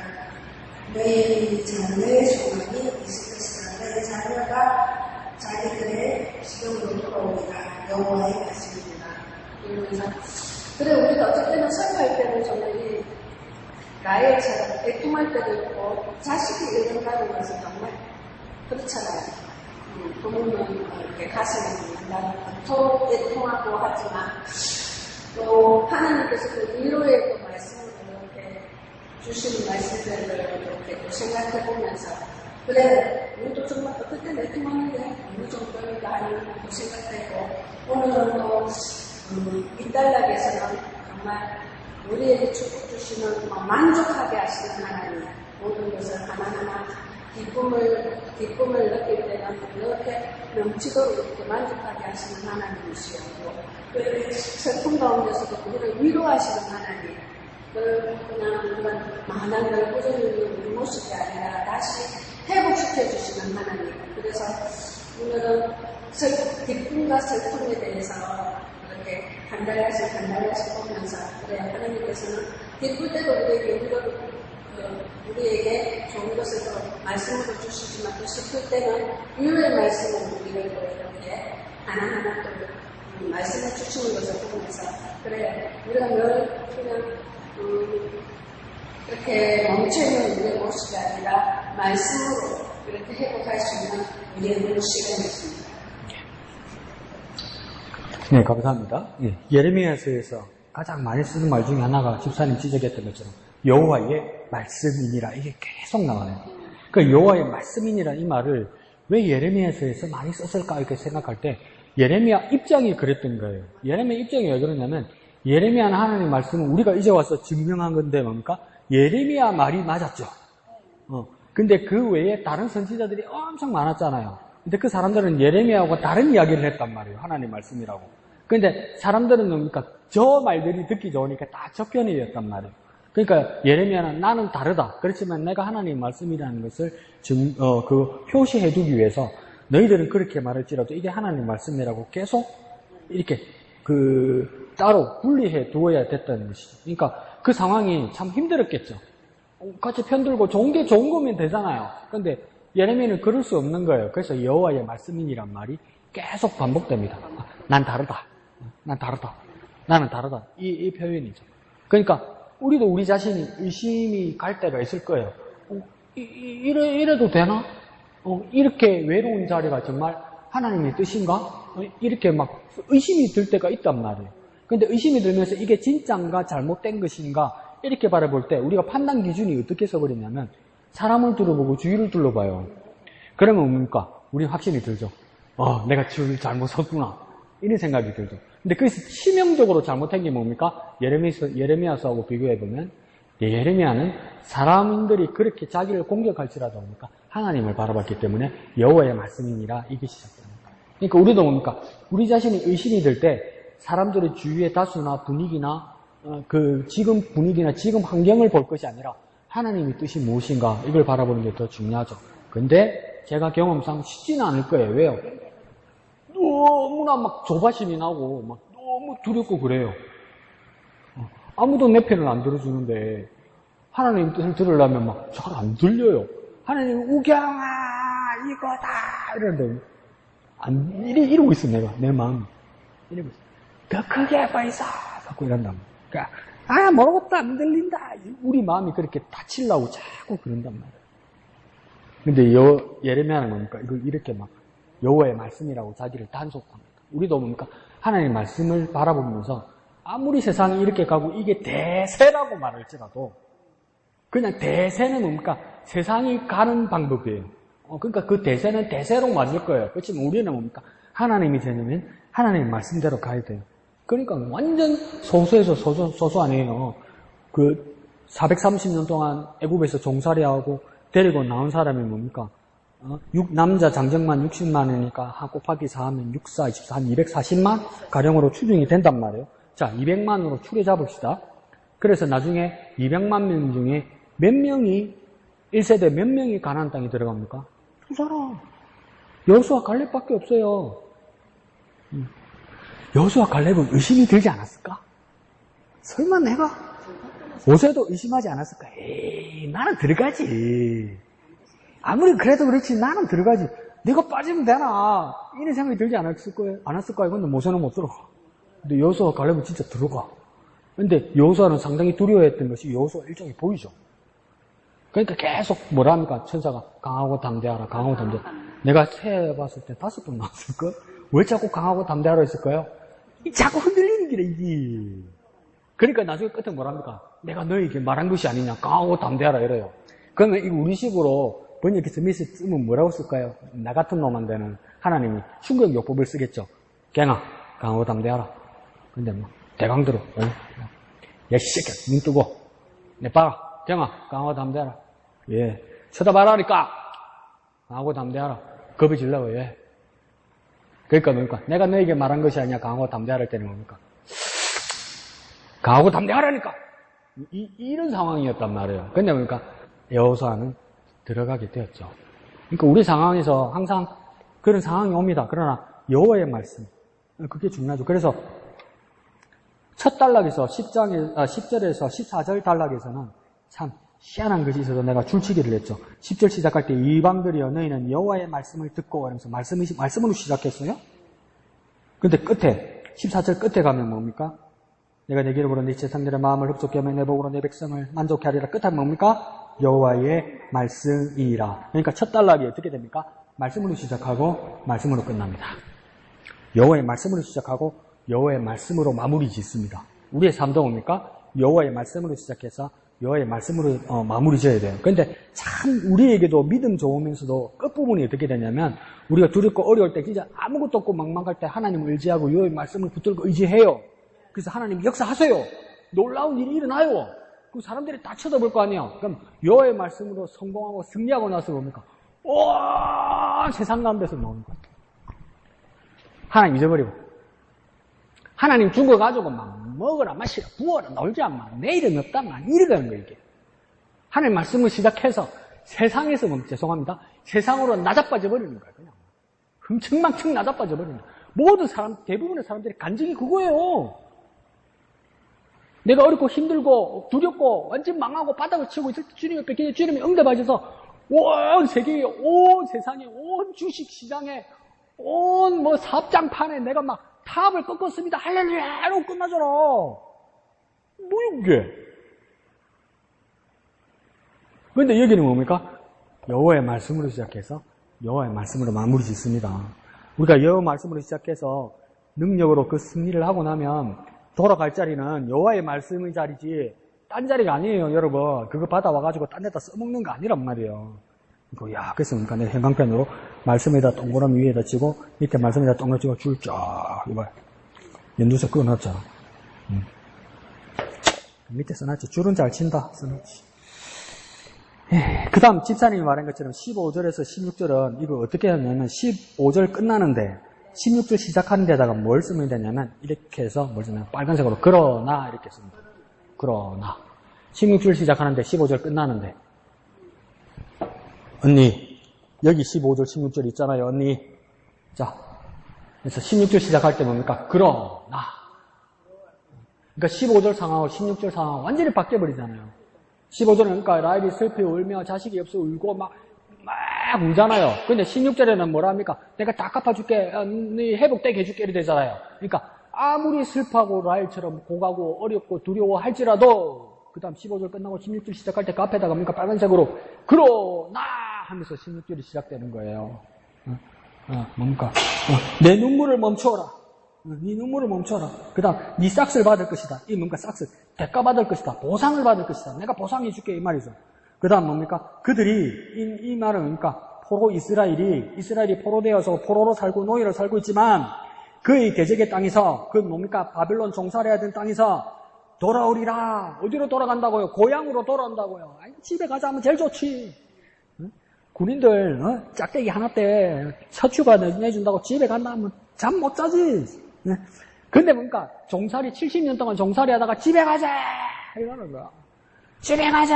너희 자녀의 소망이 있을 것이다. 너희 자녀가 자기들의 지금으로 돌아오리라. 여호와의 말씀입니다. 그래 우리가 어쩔 때는 설교할 때는 정말 이 나의처럼 애통할 때도 있고 자식이 이런다는 것은 정말 그렇잖아요. 부모는 이렇게 가슴에 난 통에 통하고 하지만 또 하나님께서 그 위로의 또 말씀을 이렇게 주시는 말씀들을 이렇게 또 생각해 보면서 그래 우리도 정말 어떨 때 내통하는데 어느 정도인가 하는 것도 생각되고 오늘은 또 이달락에서는 정말 우리에게 축복 주시는 만족하게 하시는 하나님 모든 것을 하나하나 기쁨을 느낄 때는 이렇게 넘치도록 이렇게 만족하게 하시는 하나님이시고 그 슬픔 가운데서도 우리를 위로하시는 하나님 그냥 그런 많은 열구적인 우리 모습이 아니라 다시 회복시켜주시는 하나님 그래서 오늘은 기쁨과 슬픔에 대해서 이렇게 한 달씩 보면서 그래 하나님께서는 기쁠 때도 우리에게 좋은 것을 또 말씀으로 주시지만 또 슬플 때는 위로의 말씀을 우리를 또 이렇게 하나하나 또 말씀해 주시는 것을 보면서 그래 우리가 늘 그냥 이렇게 멈춰있는 우리의 모습이 아니라 말씀으로 이렇게 회복할 수 있는 우리의 눈 시간이었습니다. 네, 감사합니다. 예, 예레미야서에서 가장 많이 쓰는 말 중에 하나가 집사님 지적했던 것처럼 여호와의 말씀이니라 이게 계속 나와요. 그 여호와의 말씀이니라 이 말을 왜 예레미야서에서 많이 썼을까 이렇게 생각할 때 예레미야 입장이 그랬던 거예요. 예레미야 입장이 왜 그러냐면 예레미야는 하나님의 말씀은 우리가 이제 와서 증명한 건데 뭡니까? 예레미야 말이 맞았죠. 근데 그 외에 다른 선지자들이 엄청 많았잖아요. 근데 그 사람들은 예레미야하고 다른 이야기를 했단 말이에요. 하나님 말씀이라고. 근데 사람들은 뭡니까? 저 말들이 듣기 좋으니까 다 저편이었단 말이에요. 그러니까 예레미야는 나는 다르다. 그렇지만 내가 하나님 말씀이라는 것을 표시해 두기 위해서 너희들은 그렇게 말할지라도 이게 하나님 말씀이라고 계속 이렇게 따로 분리해 두어야 됐다는 것이죠. 그러니까 그 상황이 참 힘들었겠죠. 같이 편들고 좋은 게 좋은 거면 되잖아요. 근데 예레미야는 그럴 수 없는 거예요. 그래서 여호와의 말씀이란 말이 계속 반복됩니다. 난 다르다. 난 다르다. 나는 다르다. 이 표현이죠. 그러니까 우리도 우리 자신이 의심이 갈 때가 있을 거예요. 이래도 되나? 이렇게 외로운 자리가 정말 하나님의 뜻인가? 이렇게 막 의심이 들 때가 있단 말이에요. 근데 의심이 들면서 이게 진짜인가 잘못된 것인가 이렇게 바라볼 때 우리가 판단 기준이 어떻게 써버리냐면 사람을 둘러보고 주위를 둘러봐요. 그러면 뭡니까? 우리 확신이 들죠. 내가 주위를 잘못 섰구나. 이런 생각이 들죠. 근데 그래서 치명적으로 잘못한 게 뭡니까? 예레미야서하고 비교해보면 예레미야는 사람들이 그렇게 자기를 공격할지라도 뭡니까? 하나님을 바라봤기 때문에 여호와의 말씀이니라 이게 시작됩니다. 그러니까 우리도 뭡니까? 우리 자신이 의심이 들 때 사람들의 주위의 다수나 분위기나 지금 분위기나 지금 환경을 볼 것이 아니라 하나님의 뜻이 무엇인가 이걸 바라보는 게 더 중요하죠. 근데 제가 경험상 쉽지는 않을 거예요. 왜요? 너무나 막 조바심이 나고 막 너무 두렵고 그래요. 아무도 내 편을 안 들어주는데 하나님 뜻을 들으려면 막 잘 안 들려요. 하나님 우경아 이거다 이러는데 이러고 있어 내가 내 마음 이러고 있어. 더 크게 보이소 자꾸 이런단 말이야. 그러니까 모르겠다 안 들린다 우리 마음이 그렇게 다치려고 자꾸 그런단 말이야. 근데 예레미야는 뭡니까? 이걸 이렇게 막 여호와의 말씀이라고 자기를 단속합니다. 우리도 뭡니까? 하나님의 말씀을 바라보면서 아무리 세상이 이렇게 가고 이게 대세라고 말할지라도 그냥 대세는 뭡니까? 세상이 가는 방법이에요. 그러니까 그 대세는 대세로 맞을 거예요. 그렇지만 우리는 뭡니까? 하나님이 되려면 하나님의 말씀대로 가야 돼요. 그러니까 완전 소수에서 소수 아니에요. 430년 동안 애굽에서 종살이하고 데리고 나온 사람이 뭡니까? 남자 장정만 60만이니까 곱하기 4하면 6, 4, 24, 한 240만 가령으로 추정이 된단 말이에요. 자, 200만으로 추려 잡읍시다. 그래서 나중에 200만 명 중에 몇 명이 1세대 몇 명이 가나안 땅에 들어갑니까? 두 사람. 여호수아 갈렙밖에 없어요. 여호수아 갈렙은 의심이 들지 않았을까? 설마 내가 모세도 의심하지 않았을까? 에이, 나는 들어가지. 아무리 그래도 그렇지 나는 들어가지. 내가 빠지면 되나? 이런 생각이 들지 않았을 거예요. 근데 모세는 못 들어가. 근데 여호수아 갈렙은 진짜 들어가. 근데 여호수아는 상당히 두려워했던 것이 여호수아 일정이 보이죠. 그러니까 계속 뭐라 합니까? 천사가 강하고 담대하라, 강하고 담대하라. 내가 세봤을 때 5번 나왔을걸? 왜 자꾸 강하고 담대하라 했을까요? 자꾸 흔들리는 길에 이게. 그러니까 나중에 끝에 뭐라 합니까? 내가 너에게 말한 것이 아니냐, 강하고 담대하라 이래요. 그러면 이거 우리식으로 번역해서 밑에 쓰면 뭐라고 쓸까요? 나 같은 놈한테는 하나님이 충격요법을 쓰겠죠. 갱아, 강하고 담대하라. 근데 뭐 대강들어, 야, 이 새끼야, 눈 뜨고, 내 봐라, 갱아, 강하고 담대하라. 예, 쳐다봐라니까, 강하고 담대하라. 겁이 질라고, 예. 그러니까 뭡니까? 내가 너에게 말한 것이 아니냐, 강하고 담대하라 할 때는 뭡니까? 강하고 담대하라니까! 이런 상황이었단 말이에요. 근데 뭡니까? 여호수아는 들어가게 되었죠. 그러니까 우리 상황에서 항상 그런 상황이 옵니다. 그러나 여호와의 말씀, 그게 중요하죠. 그래서 첫 단락에서 10절에서 14절 단락에서는 참 희한한 것이 있어서 내가 줄치기를 했죠. 10절 시작할 때 이방들이여 너희는 여호와의 말씀을 듣고 하면서 말씀으로 시작했어요. 근데 끝에 14절 끝에 가면 뭡니까? 내가 내 길을 보러 네 제사장들의 마음을 흡족케 하며 내 복으로 내 백성을 만족케 하리라. 끝에 뭡니까? 여호와의 말씀이라. 그러니까 첫 단락이 어떻게 됩니까? 말씀으로 시작하고 말씀으로 끝납니다. 여호와의 말씀으로 시작하고 여호와의 말씀으로 마무리 짓습니다. 우리의 삶도 뭡니까? 여호와의 말씀으로 시작해서 여호와의 말씀으로 마무리 지어야 돼요. 그런데 참 우리에게도 믿음 좋으면서도 끝부분이 어떻게 되냐면 우리가 두렵고 어려울 때 진짜 아무것도 없고 막막할 때 하나님을 의지하고 여호와의 말씀을 붙들고 의지해요. 그래서 하나님 역사하세요. 놀라운 일이 일어나요. 그럼 사람들이 다 쳐다볼 거 아니에요. 그럼 여호와의 말씀으로 성공하고 승리하고 나서 뭡니까? 와, 세상 가운데서 나오는 거예요. 하나님 잊어버리고 하나님 죽어가지고 막 먹으라 마시라 부어라 놀자 막 내일은 없다 막 이러는 거예요. 이게 하나님 말씀을 시작해서 세상에서 죄송합니다. 세상으로 나자빠져 버리는 거예요. 그냥 흥청망청 나자빠져 버리는 거예요. 모든 사람 대부분의 사람들이 간증이 그거예요. 내가 어렵고 힘들고 두렵고 완전 망하고 바닥을 치고 있을 때 주님이 뺏기니 주님이 응답하셔서 온 세계에 온 세상에 온 주식시장에 온 뭐 사업장판에 내가 막 탑을 꺾었습니다. 할렐루야! 이러고 끝나잖아. 뭐 이게? 그런데 여기는 뭡니까? 여호와의 말씀으로 시작해서 여호와의 말씀으로 마무리 짓습니다. 우리가 여호와 말씀으로 시작해서 능력으로 그 승리를 하고 나면 돌아갈 자리는 여호와의 말씀의 자리지 딴 자리가 아니에요, 여러분. 그거 받아와가지고 딴 데다 써먹는 거 아니란 말이에요. 야, 그래서 그러니까 내 형광펜으로 말씀에다 동그라미 위에다 치고 밑에 말씀에다 동그라미 치고 줄 쫙 이봐 연두색 그어놨잖아. 밑에 써놨지. 줄은 잘 친다. 써놨지. 그 다음 집사님이 말한 것처럼 15절에서 16절은 이거 어떻게 하냐면 15절 끝나는데 16절 시작하는 데다가 뭘 쓰면 되냐면 이렇게 해서 뭘 쓰냐면 빨간색으로 그러나 이렇게 씁니다. 그러나 16절 시작하는데 15절 끝나는데 언니 여기 15절 16절 있잖아요. 언니 자 그래서 16절 시작할 때 뭡니까? 그러나 그러니까 15절 상황하고 16절 상황 완전히 바뀌어버리잖아요. 15절은 그러니까 라헬이 슬피 울며 자식이 없어 울고 막 울잖아요. 근데 16절에는 뭐라 합니까? 내가 다 갚아줄게, 네 회복되게 해줄게 이렇게 되잖아요. 그러니까 아무리 슬퍼하고 라헬처럼 고가고 어렵고 두려워할지라도 그 다음 15절 끝나고 16절 시작할 때 그 앞에다가 뭡니까? 빨간색으로 그러나 하면서 16절이 시작되는 거예요. 뭡니까? 내 눈물을 멈춰라. 네 눈물을 멈춰라. 그 다음 네 싹을 받을 것이다. 이 뭡니까? 싹을 대가 받을 것이다. 보상을 받을 것이다. 내가 보상해 줄게 이 말이죠. 그 다음 뭡니까? 그들이 이 말은 뭡니까? 포로 이스라엘이 포로되어서 포로로 살고 노예로 살고 있지만 그의 대적의 땅에서 그 뭡니까? 바빌론 종살이해야 되는 땅에서 돌아오리라. 어디로 돌아간다고요? 고향으로 돌아온다고요. 아니, 집에 가자 하면 제일 좋지. 군인들 짝대기 하나 때 서추가 내준다고 집에 간다 하면 잠 못 자지. 근데 뭡니까? 종살이 70년 동안 종살이 하다가 집에 가자 이러는 거야. 집에 가자.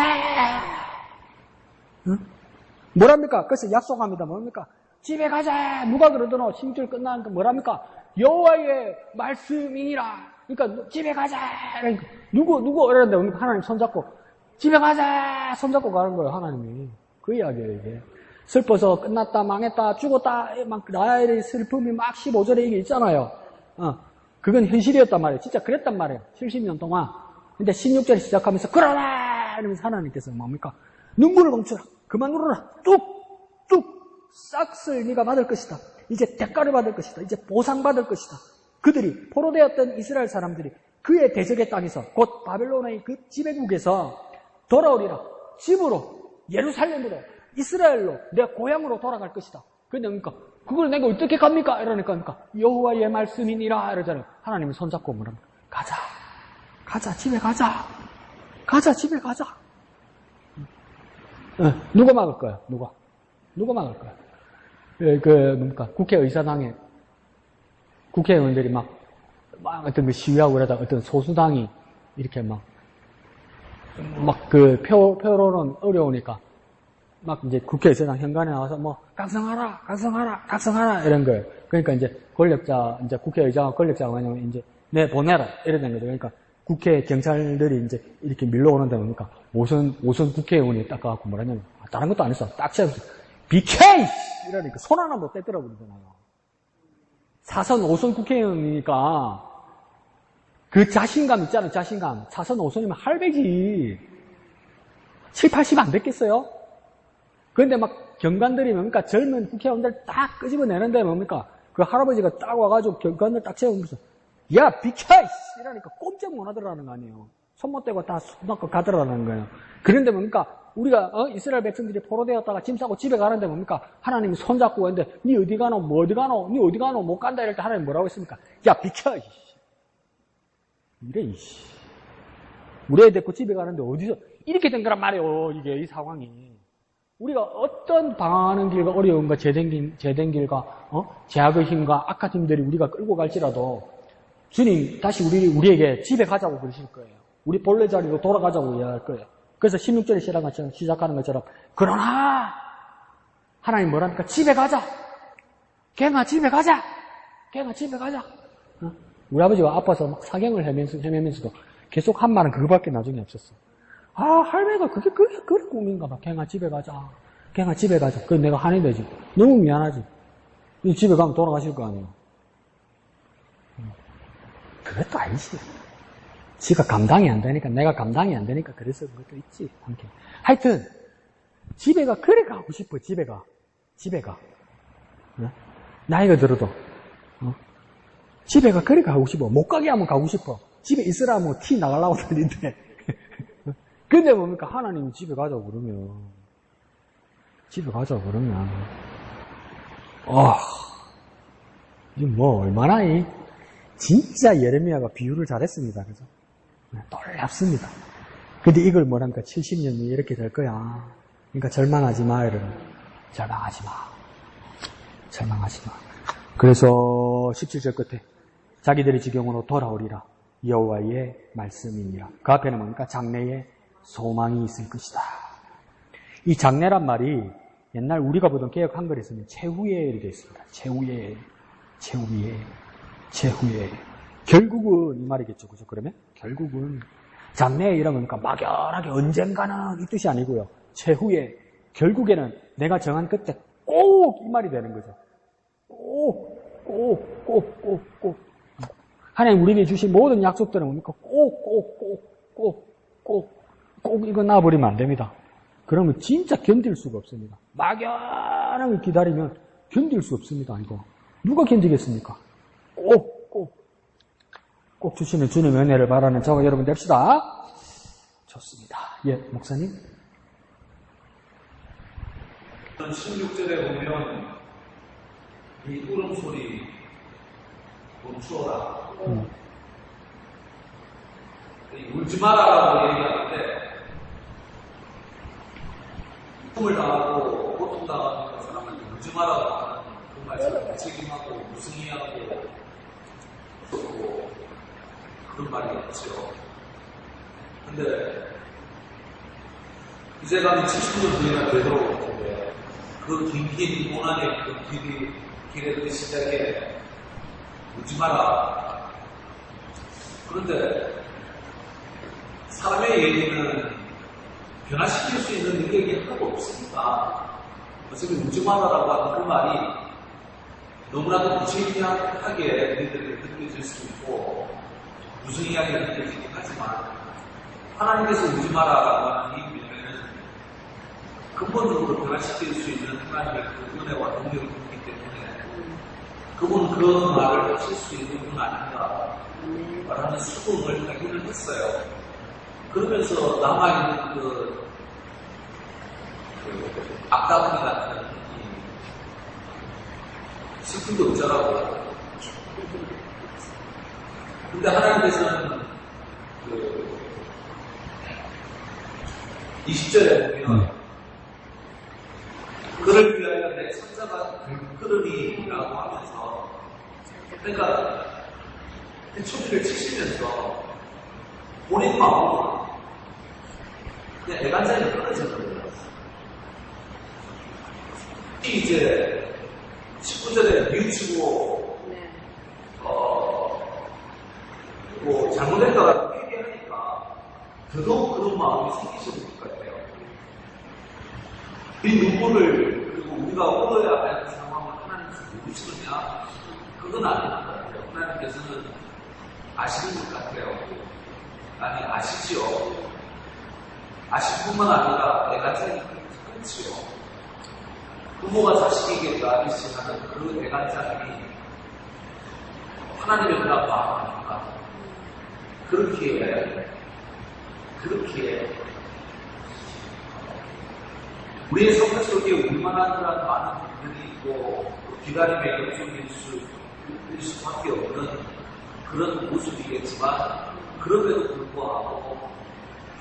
뭐랍니까? 그래서 약속합니다. 뭡니까? 집에 가자. 누가 그러더노? 16절 끝나니까 뭐랍니까? 여호와의 말씀이니라. 그러니까 집에 가자. 그러니까 누구 어려는데 하나님 손잡고 집에 가자. 손잡고 가는 거예요. 하나님이. 그 이야기예요. 이게. 슬퍼서 끝났다 망했다 죽었다 막 라헬의 슬픔이 막 15절에 이게 있잖아요. 그건 현실이었단 말이에요. 진짜 그랬단 말이에요. 70년 동안. 근데 16절에 시작하면서 그러나 이러면서 하나님께서 뭡니까? 눈물을 멈추라. 그만 울어라. 뚝뚝 싹쓸 네가 받을 것이다. 이제 대가를 받을 것이다. 이제 보상받을 것이다. 그들이 포로되었던 이스라엘 사람들이 그의 대적의 땅에서 곧 바벨론의 그 지배국에서 돌아오리라. 집으로, 예루살렘으로, 이스라엘로, 내 고향으로 돌아갈 것이다. 그러니까 그걸 내가 어떻게 갑니까? 이러니까 여호와의 말씀이니라 이러잖아요. 하나님이 손잡고 뭐랍니까? 가자, 집에 가자. 집에 가자. 누가 막을 거야? 누가 막을 거야? 뭡니까? 국회의사당에 국회의원들이 막 어떤 그 시위하고 그러다 어떤 소수당이 이렇게 막 그 표로는 어려우니까 막 이제 국회의사당 현관에 나와서 뭐 각성하라 이런 거예요. 그러니까 이제 이제 국회의장하고 권력자가 뭐냐면 이제 보내라 이러는 거죠. 그러니까 국회 경찰들이 이제 이렇게 밀러오는데 뭡니까? 오선 국회의원이 딱 가갖고 뭐라냐면 다른 것도 안 했어. 딱 채워서 비켜! 이러니까 손 하나 못 떼더라 그러잖아요. 4선 5선 국회의원이니까 그 자신감 있잖아요. 자신감. 4선 5선이면 할배지. 7, 80 안 됐겠어요? 그런데 막 경관들이 뭡니까? 젊은 국회의원들 딱 끄집어내는데 뭡니까? 그 할아버지가 딱 와가지고 경관들 딱 채우면서 야 비켜! 이러니까 꼼짝 못 하더라는 거 아니에요. 손 못 대고 다 손 놓고 가더라는 거예요. 그런데 뭡니까? 우리가 이스라엘 백성들이 포로되었다가 짐 싸고 집에 가는데 뭡니까? 하나님이 손잡고 있는데 니 어디 가노? 뭐 어디 가노? 니 어디 가노? 못 간다 이럴 때 하나님 뭐라고 했습니까? 야 비켜! 이래 이씨. 우리 애 데리고 집에 가는데 어디서 이렇게 된 거란 말이에요. 이게 이 상황이. 우리가 어떤 방황하는 길과 어려움과 제된 길과 제약의 힘과 악한 힘들이 우리가 끌고 갈지라도 주님 다시 우리에게 집에 가자고 그러실 거예요. 우리 본래 자리로 돌아가자고 이야기할 거예요. 그래서 16절에 시작하는 것처럼 그러나 하나님 뭐랍니까? 집에 가자. 갱아 집에 가자. 우리 아버지가 아파서 막 사경을 헤매면서도 계속 한 말은 그거밖에 나중에 없었어. 할매가 그게 꿈인가 봐. 갱아 집에 가자. 그건 내가 한이 되지. 너무 미안하지. 이 집에 가면 돌아가실 거 아니에요. 그것도 아니지. 지가 감당이 안 되니까, 내가 감당이 안 되니까 그래서 그것도 있지. 함께. 하여튼 집에가 그래 가고 싶어. 집에가. 나이가 들어도 집에가 그래 가고 싶어. 못 가게 하면 가고 싶어. 집에 있으라 하면 티 나가려고 하는데. 근데 뭡니까? 하나님이 집에 가자고 그러면. 이게 뭐, 얼마나 진짜 예레미야가 비유를 잘했습니다. 그죠? 놀랍습니다. 근데 이걸 뭐랍니까? 70년이 이렇게 될 거야. 그러니까 절망하지 마, 이러는. 절망하지 마. 그래서 17절 끝에 자기들의 지경으로 돌아오리라. 여호와의 말씀이니라. 그 앞에는 뭡니까? 장래에 소망이 있을 것이다. 이 장래란 말이 옛날 우리가 보던 개역 한글에서는 최후에 되어 있습니다. 최후에. 결국은 이 말이겠죠. 그죠? 그러면 결국은 장래에 이러면 막연하게 언젠가는 이 뜻이 아니고요. 최후에 결국에는 내가 정한 끝에 꼭 이 말이 되는 거죠. 꼭. 하나님 우리에게 주신 모든 약속들은 뭡니까? 꼭 이거 놔버리면 안 됩니다. 그러면 진짜 견딜 수가 없습니다. 막연하게 기다리면 견딜 수 없습니다. 이거 누가 견디겠습니까? 꼭 주시는 주님의 은혜를 바라는 저와 여러분 됩시다. 좋습니다. 예, 목사님. 16절에 보면 이 울음소리 멈추어라. 울지 마라라고 얘기하는데 꿈을 당하고 고통당하는 사람은 울지 마라고 하는 그 말씀을 책임하고 무승히하고 그런 말이 없죠. 근데 이제 가면 70년 뒤에나 되도록 그 긴 고난의 그 길의 그 시작에 울지 마라. 그런데 사람의 얘기는 변화시킬 수 있는 능력이 하나도 없으니까 어차피 울지 마라라고 하는 그 말이 너무나도 무책임하게 너희들에게 느껴질 수 있고 무성의하게 느껴지긴 하지만 하나님께서 울지 마라라고 하는 이 의미는 근본적으로 변화시킬 수 있는 하나님의 그 은혜와 능력이 있기 때문에 그분은 그 말을 하실 수 있는 분 아닌가 라는 수긍을 하기는 했어요. 그러면서 남아있는 그 악다구니 같은 슬픔도 없잖아요. 근데 하나님께서는 그 20절에 보면 그를 위하여 내 천사가 들끓으리라고 하면서 그러니까 초기를 치시면서 본인 마음으로 그냥 애간장이 끊어졌거든요. 이제 19절에 뉘우치고 뭐 잘못했다가 회개하니까 더더욱 그런 마음이 생기실 것 같아요. 이 눈물을 그리고 우리가 울어야 할 상황을 하나님께서 모르시느냐? 그건 아닌 것 같아요. 하나님께서는 아시는 것 같아요. 아니 아시지요. 아실 뿐만 아니라 애간장이 끊지요. 부모가 자식에게 나듯이 하는 그 애간장이 하나님의 그런 마음 아닌가. 그렇게 우리의 삶 속에 울만한 그런 많은 부분이 있고 기다림의 영속일 수밖에 없는 그런 모습이겠지만 그럼에도 불구하고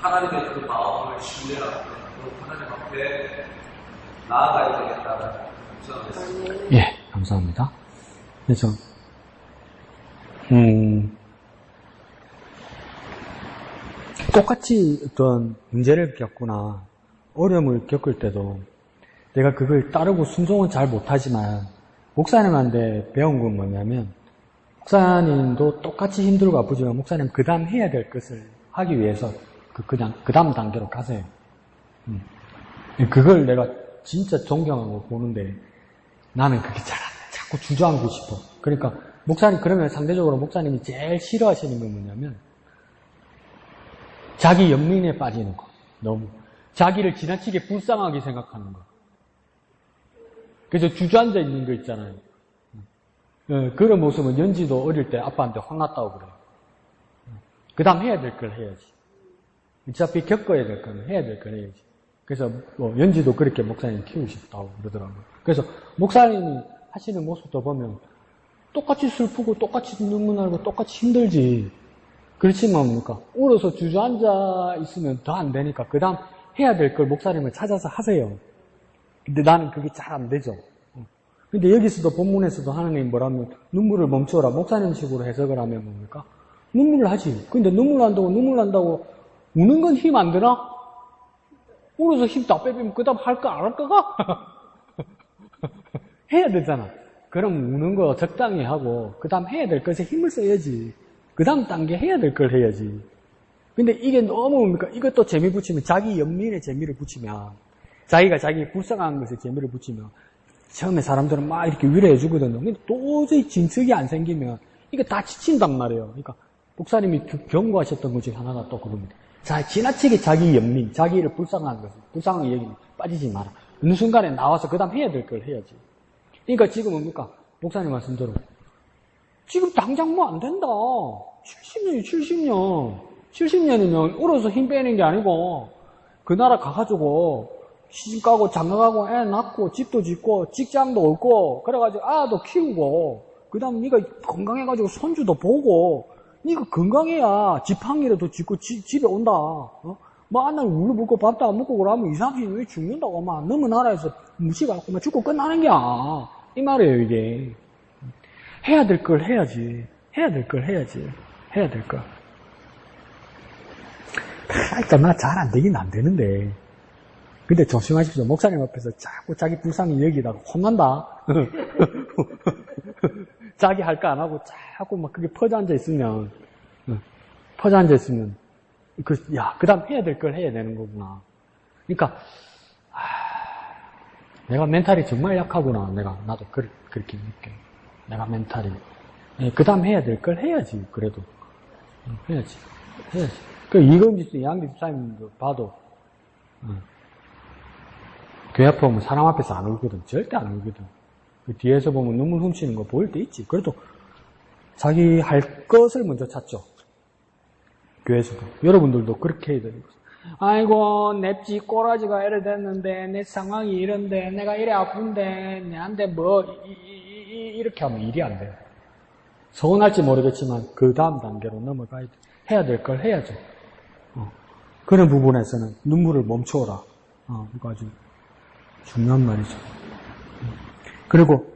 하나님의 그 마음을 신뢰하고 하나님 앞에 나아가야 되겠다는 생각을 예, 감사합니다. 그래서 똑같이 어떤 문제를 겪거나 어려움을 겪을 때도 내가 그걸 따르고 순종은 잘 못하지만 목사님한테 배운 건 뭐냐면 목사님도 똑같이 힘들고 아프지만 목사님 그 다음 해야 될 것을 하기 위해서 그냥 그 다음 단계로 가세요. 그걸 내가 진짜 존경하고 보는데 나는 그게 잘 안 돼. 자꾸 주저앉고 싶어. 그러니까 목사님 그러면 상대적으로 목사님이 제일 싫어하시는 건 뭐냐면 자기 연민에 빠지는 거. 너무 자기를 지나치게 불쌍하게 생각하는 거. 그래서 주저앉아 있는 거 있잖아요. 그런 모습은 연지도 어릴 때 아빠한테 혼났다고 그래요. 그 다음 해야 될 걸 해야지. 어차피 겪어야 될 거는 해야 될 걸 해야지. 그래서 연지도 그렇게 목사님 키우셨다고 그러더라고요. 그래서 목사님이 하시는 모습도 보면 똑같이 슬프고 똑같이 눈물 나고 똑같이 힘들지. 그렇지만 뭡니까? 울어서 주저앉아 있으면 더 안 되니까 그 다음 해야 될 걸 목사님을 찾아서 하세요. 근데 나는 그게 잘 안 되죠. 근데 여기서도 본문에서도 하나님 뭐라면 눈물을 멈춰라. 목사님식으로 해석을 하면 뭡니까? 눈물을 하지. 근데 눈물 난다고 우는 건 힘 안 드나? 울어서 힘 다 빼면 그 다음 할 거 안 할 거가? 해야 되잖아. 그럼 우는 거 적당히 하고 그 다음 해야 될 것에 힘을 써야지. 그 다음 단계 해야 될 걸 해야지. 근데 이게 너무 뭡니까? 이것도 재미 붙이면 자기 연민에 재미를 붙이면 자기가 자기 불쌍한 것에 재미를 붙이면 처음에 사람들은 막 이렇게 위로해 주거든요. 근데 도저히 진척이 안 생기면 이게 다 지친단 말이에요. 그러니까 목사님이 경고하셨던 것 중에 하나가 또 그겁니다. 자, 지나치게 자기 연민, 자기를 불쌍한 것을, 불쌍하게 여기면 빠지지 마라. 어느 순간에 나와서 그 다음 해야 될 걸 해야지. 그러니까 지금 뭡니까? 목사님 말씀대로. 지금 당장 뭐 안 된다. 70년이 70년. 70년이면 울어서 힘 빼는 게 아니고, 그 나라 가가지고, 시집 가고, 장가 가고, 애 낳고, 집도 짓고, 직장도 얻고, 그래가지고 아도 키우고, 그 다음 네가 건강해가지고 손주도 보고, 네가 건강해야 지팡이라도 짚고 집에 온다. 뭐 한 날 울고불고 밥도 안 먹고 그러면 20, 30년 왜 죽는다고 막 너무 나라에서 무시갖고 막 죽고 끝나는 게야. 이 말이에요 이게. 해야 될 걸 해야지. 해야 될 걸 해야지. 해야 될 걸. 일단 나 잘 안 되긴 안 되는데. 근데 조심하십시오. 목사님 앞에서 자꾸 자기 불쌍히 여기다가 혼난다. 자기 할 거 안 하고 자꾸 막 그게 퍼져 앉아 있으면, 그 다음 해야 될 걸 해야 되는 거구나. 그러니까, 내가 멘탈이 정말 약하구나. 나도 그렇게 느껴요. 내가 멘탈이. 그 다음 해야 될 걸 해야지, 그래도. 해야지. 이금지 씨, 양기 집사님도 봐도, 교회 앞에 오면 사람 앞에서 안 울거든. 절대 안 울거든. 그 뒤에서 보면 눈물 훔치는 거 보일 때 있지. 그래도 자기 할 것을 먼저 찾죠. 교회에서도. 여러분들도 그렇게 해야 되는 거죠. 아이고, 내 집 꼬라지가 이래 됐는데, 내 상황이 이런데, 내가 이래 아픈데, 내한테 뭐, 이렇게 하면 일이 안 돼요. 서운할지 모르겠지만, 그 다음 단계로 넘어가야 돼. 해야 될 걸 해야죠. 그런 부분에서는 눈물을 멈춰라. 이거 아주 중요한 말이죠. 그리고,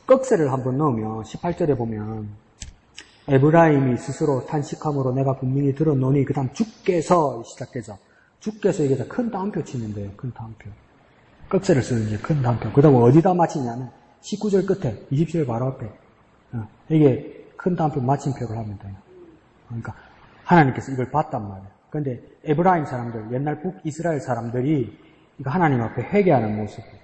꺽쇠를 한번 넣으면, 18절에 보면, 에브라임이 스스로 탄식함으로 내가 분명히 들었노니, 그 다음 주께서 시작되죠. 주께서 이게 큰 따옴표 치는데요. 큰 따옴표. 꺽쇠를 쓰는 게 큰 따옴표. 그 다음 어디다 마치냐면 19절 끝에 20절 바로 앞에 이게 큰 따옴표 마침표를 하면 돼요. 그러니까 하나님께서 이걸 봤단 말이에요. 그런데 에브라임 사람들, 옛날 북이스라엘 사람들이 이거 하나님 앞에 회개하는 모습이에요.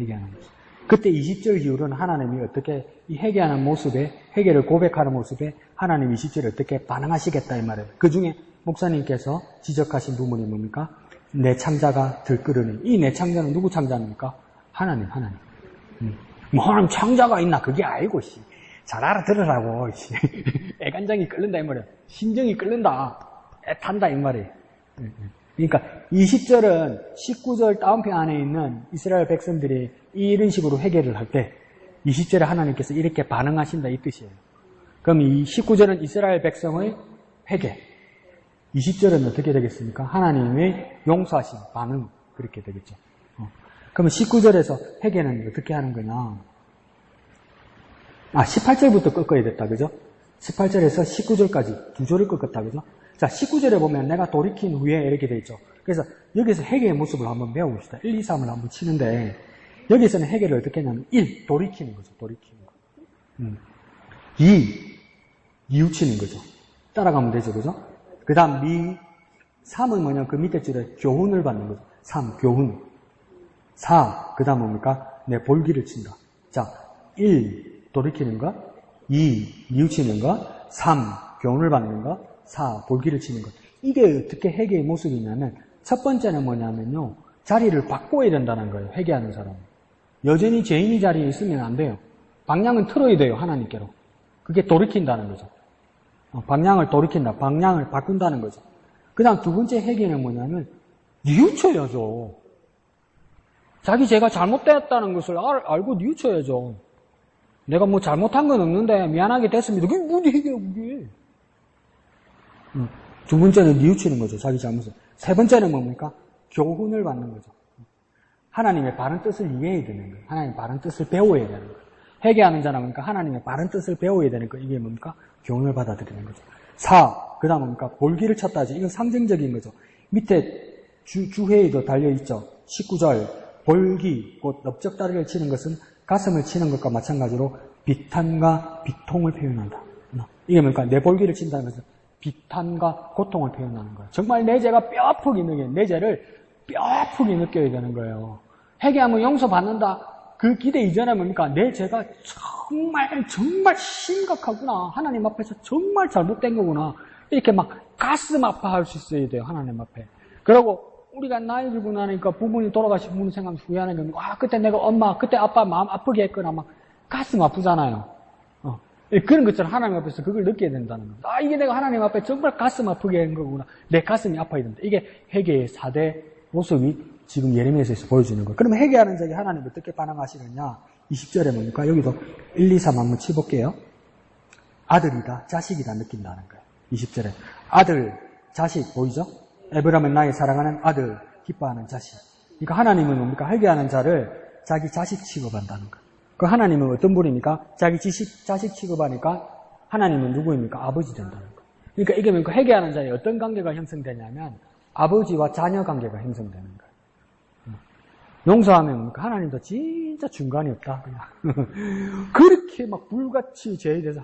회개하는 모습. 그때 20절 이후로는 하나님이 어떻게 이 회개하는 모습에, 회개를 고백하는 모습에 하나님 20절에 어떻게 반응하시겠다 이 말이에요. 그 중에 목사님께서 지적하신 부분이 뭡니까? 내 창자가 들끓으니. 이 내 창자는 누구 창자입니까? 하나님. 뭐 하나님 창자가 있나? 그게 아니고, 잘 알아들으라고, 애간장이 끓는다 이 말이에요. 심정이 끓는다. 애탄다 이 말이에요. 그러니까 20절은 19절 다운표 안에 있는 이스라엘 백성들이 이런 식으로 회개를 할 때 20절에 하나님께서 이렇게 반응하신다 이 뜻이에요. 그럼 이 19절은 이스라엘 백성의 회개, 20절은 어떻게 되겠습니까? 하나님의 용서하신 반응, 그렇게 되겠죠. 그러면 19절에서 회개는 어떻게 하는 거냐? 18절부터 꺾어야 됐다, 그죠? 18절에서 19절까지 두 절을 꺾었다, 그죠? 자, 19절에 보면 내가 돌이킨 후에 이렇게 돼 있죠. 그래서 여기서 회개의 모습을 한번 배워봅시다. 1, 2, 3을 한번 치는데 여기서는 회개를 어떻게 했냐면 1. 돌이키는 거죠. 돌이키는 거. 2. 뉘우치는 거죠. 따라가면 되죠. 그죠? 그 다음 3은 뭐냐, 그 밑에 줄에 교훈을 받는 거죠. 3. 교훈. 4. 그 다음 뭡니까? 내 볼기를 친다. 자, 1. 돌이키는 거. 2. 뉘우치는 거. 3. 교훈을 받는 거. 4. 볼기를 치는 것. 이게 어떻게 회개의 모습이냐면 첫 번째는 뭐냐면요. 자리를 바꿔야 된다는 거예요. 회개하는 사람은. 여전히 죄인이 자리에 있으면 안 돼요. 방향은 틀어야 돼요. 하나님께로. 그게 돌이킨다는 거죠. 방향을 돌이킨다. 방향을 바꾼다는 거죠. 그 다음 두 번째 회개는 뭐냐면 뉘우쳐야죠. 자기 죄가 잘못되었다는 것을 알고 뉘우쳐야죠. 내가 뭐 잘못한 건 없는데 미안하게 됐습니다. 그게 뭐지 회개야 그게. 두 번째는 뉘우치는 거죠. 자기 잘못을. 세 번째는 뭡니까? 교훈을 받는 거죠. 하나님의 바른 뜻을 이해해야 되는 거예요. 하나님의 바른 뜻을 배워야 되는 거예요. 회개하는 자는 뭡니까? 하나님의 바른 뜻을 배워야 되는 거예요. 이게 뭡니까? 교훈을 받아들이는 거죠. 4. 그 다음 뭡니까? 볼기를 쳤다 하지. 이건 상징적인 거죠. 밑에 주회의도 달려있죠. 19절. 볼기, 곧 넓적다리를 치는 것은 가슴을 치는 것과 마찬가지로 비탄과 비통을 표현한다. 이게 뭡니까? 내 볼기를 친다는 것은 비탄과 고통을 표현하는 거예요. 정말 내 죄가 뼈아프게 느껴요. 내 죄를 뼈아프게 느껴야 되는 거예요. 회개하면 용서받는다. 그 기대 이전에 뭡니까? 내 죄가 정말 심각하구나. 하나님 앞에서 정말 잘못된 거구나. 이렇게 막 가슴 아파할 수 있어야 돼요. 하나님 앞에. 그리고 우리가 나이 들고 나니까 부모님 돌아가신 부모님 생각하면서 후회하는 게 그때 내가 그때 아빠 마음 아프게 했거나 막 가슴 아프잖아요. 그런 것처럼 하나님 앞에서 그걸 느껴야 된다는 겁니다. 이게 내가 하나님 앞에 정말 가슴 아프게 한 거구나. 내 가슴이 아파야 된다. 이게 회개의 4대 모습이 지금 예레미야에서 보여주는 거예요. 그러면 회개하는 자에게 하나님 어떻게 반응하시느냐? 20절에 뭡니까? 여기도 1, 2, 3 한번 치볼게요. 아들이다, 자식이다 느낀다는 거예요. 20절에. 아들, 자식 보이죠? 에브라임은 나의 사랑하는 아들, 기뻐하는 자식. 그러니까 하나님은 뭡니까? 회개하는 자를 자기 자식 취급한다는 거예요. 그 하나님은 어떤 분입니까? 자기 자식 취급하니까 하나님은 누구입니까? 아버지 된다는 거예요. 그러니까 이게 뭡니까? 회개하는 자에 어떤 관계가 형성되냐면 아버지와 자녀 관계가 형성되는 거예요. 용서하면 뭡니까? 하나님도 진짜 중간이 없다. 그냥 그렇게 막 불같이 죄에 대해서